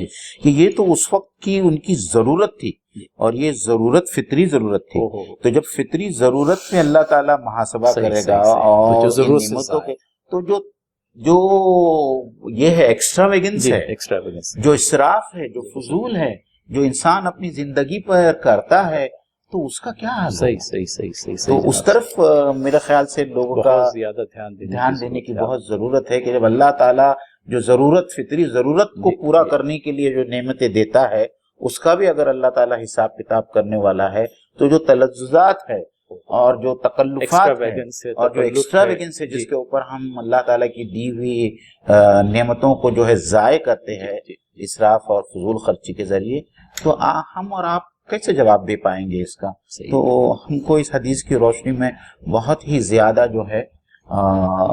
Speaker 1: کہ یہ تو اس وقت کی ان کی ضرورت تھی، اور یہ ضرورت فطری ضرورت تھی۔ تو جب فطری ضرورت میں اللہ تعالیٰ محاسبہ کرے گا اور نعمتوں کے، تو جو یہ ہے ایکسٹراویگنس ہے، جو اسراف ہے، جو فضول ہے، جو انسان اپنی زندگی پر کرتا ہے، تو اس کا کیا حال ہے؟
Speaker 2: صحیح۔
Speaker 1: تو اس طرف میرے خیال سے لوگوں کا
Speaker 2: زیادہ
Speaker 1: دھیان دینے کی بہت ضرورت ہے کہ جب اللہ تعالیٰ جو ضرورت، فطری ضرورت کو پورا کرنے کے لیے جو نعمتیں دیتا ہے، اس کا بھی اگر اللہ تعالیٰ حساب کتاب کرنے والا ہے، تو جو تلذذات ہے اور جو تکلفات ہیں اور جو ایکسٹراویگنس ہے جس کے اوپر ہم اللہ تعالیٰ کی دی ہوئی نعمتوں کو جو ہے ضائع کرتے ہیں اسراف اور فضول خرچی کے ذریعے، تو ہم اور آپ کیسے جواب دے پائیں گے اس کا؟ تو ہم کو اس حدیث کی روشنی میں بہت ہی زیادہ جو ہے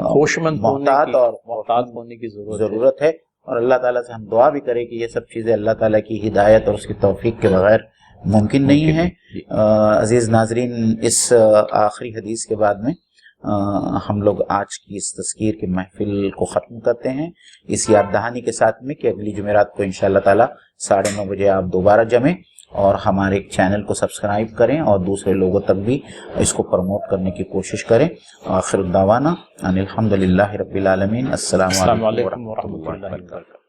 Speaker 2: ہوشمند
Speaker 1: محتاط ہونے کی ضرورت ہے، اور اللہ تعالیٰ سے ہم دعا بھی کریں کہ یہ سب چیزیں اللہ تعالیٰ کی ہدایت اور اس کی توفیق کے بغیر ممکن نہیں ہے۔ عزیز ناظرین، اس آخری حدیث کے بعد میں ہم لوگ آج کی اس تذکیر کی محفل کو ختم کرتے ہیں، اس یاد دہانی کے ساتھ میں کہ اگلی جمعرات کو انشاءاللہ تعالیٰ 9:30 بجے آپ دوبارہ جمعیں، اور ہمارے چینل کو سبسکرائب کریں اور دوسرے لوگوں تک بھی اس کو پروموٹ کرنے کی کوشش کریں۔ آخر الدعوانا ان الحمدللہ رب العالمین۔ السلام علیکم ورحمۃ اللہ وبرکاتہ۔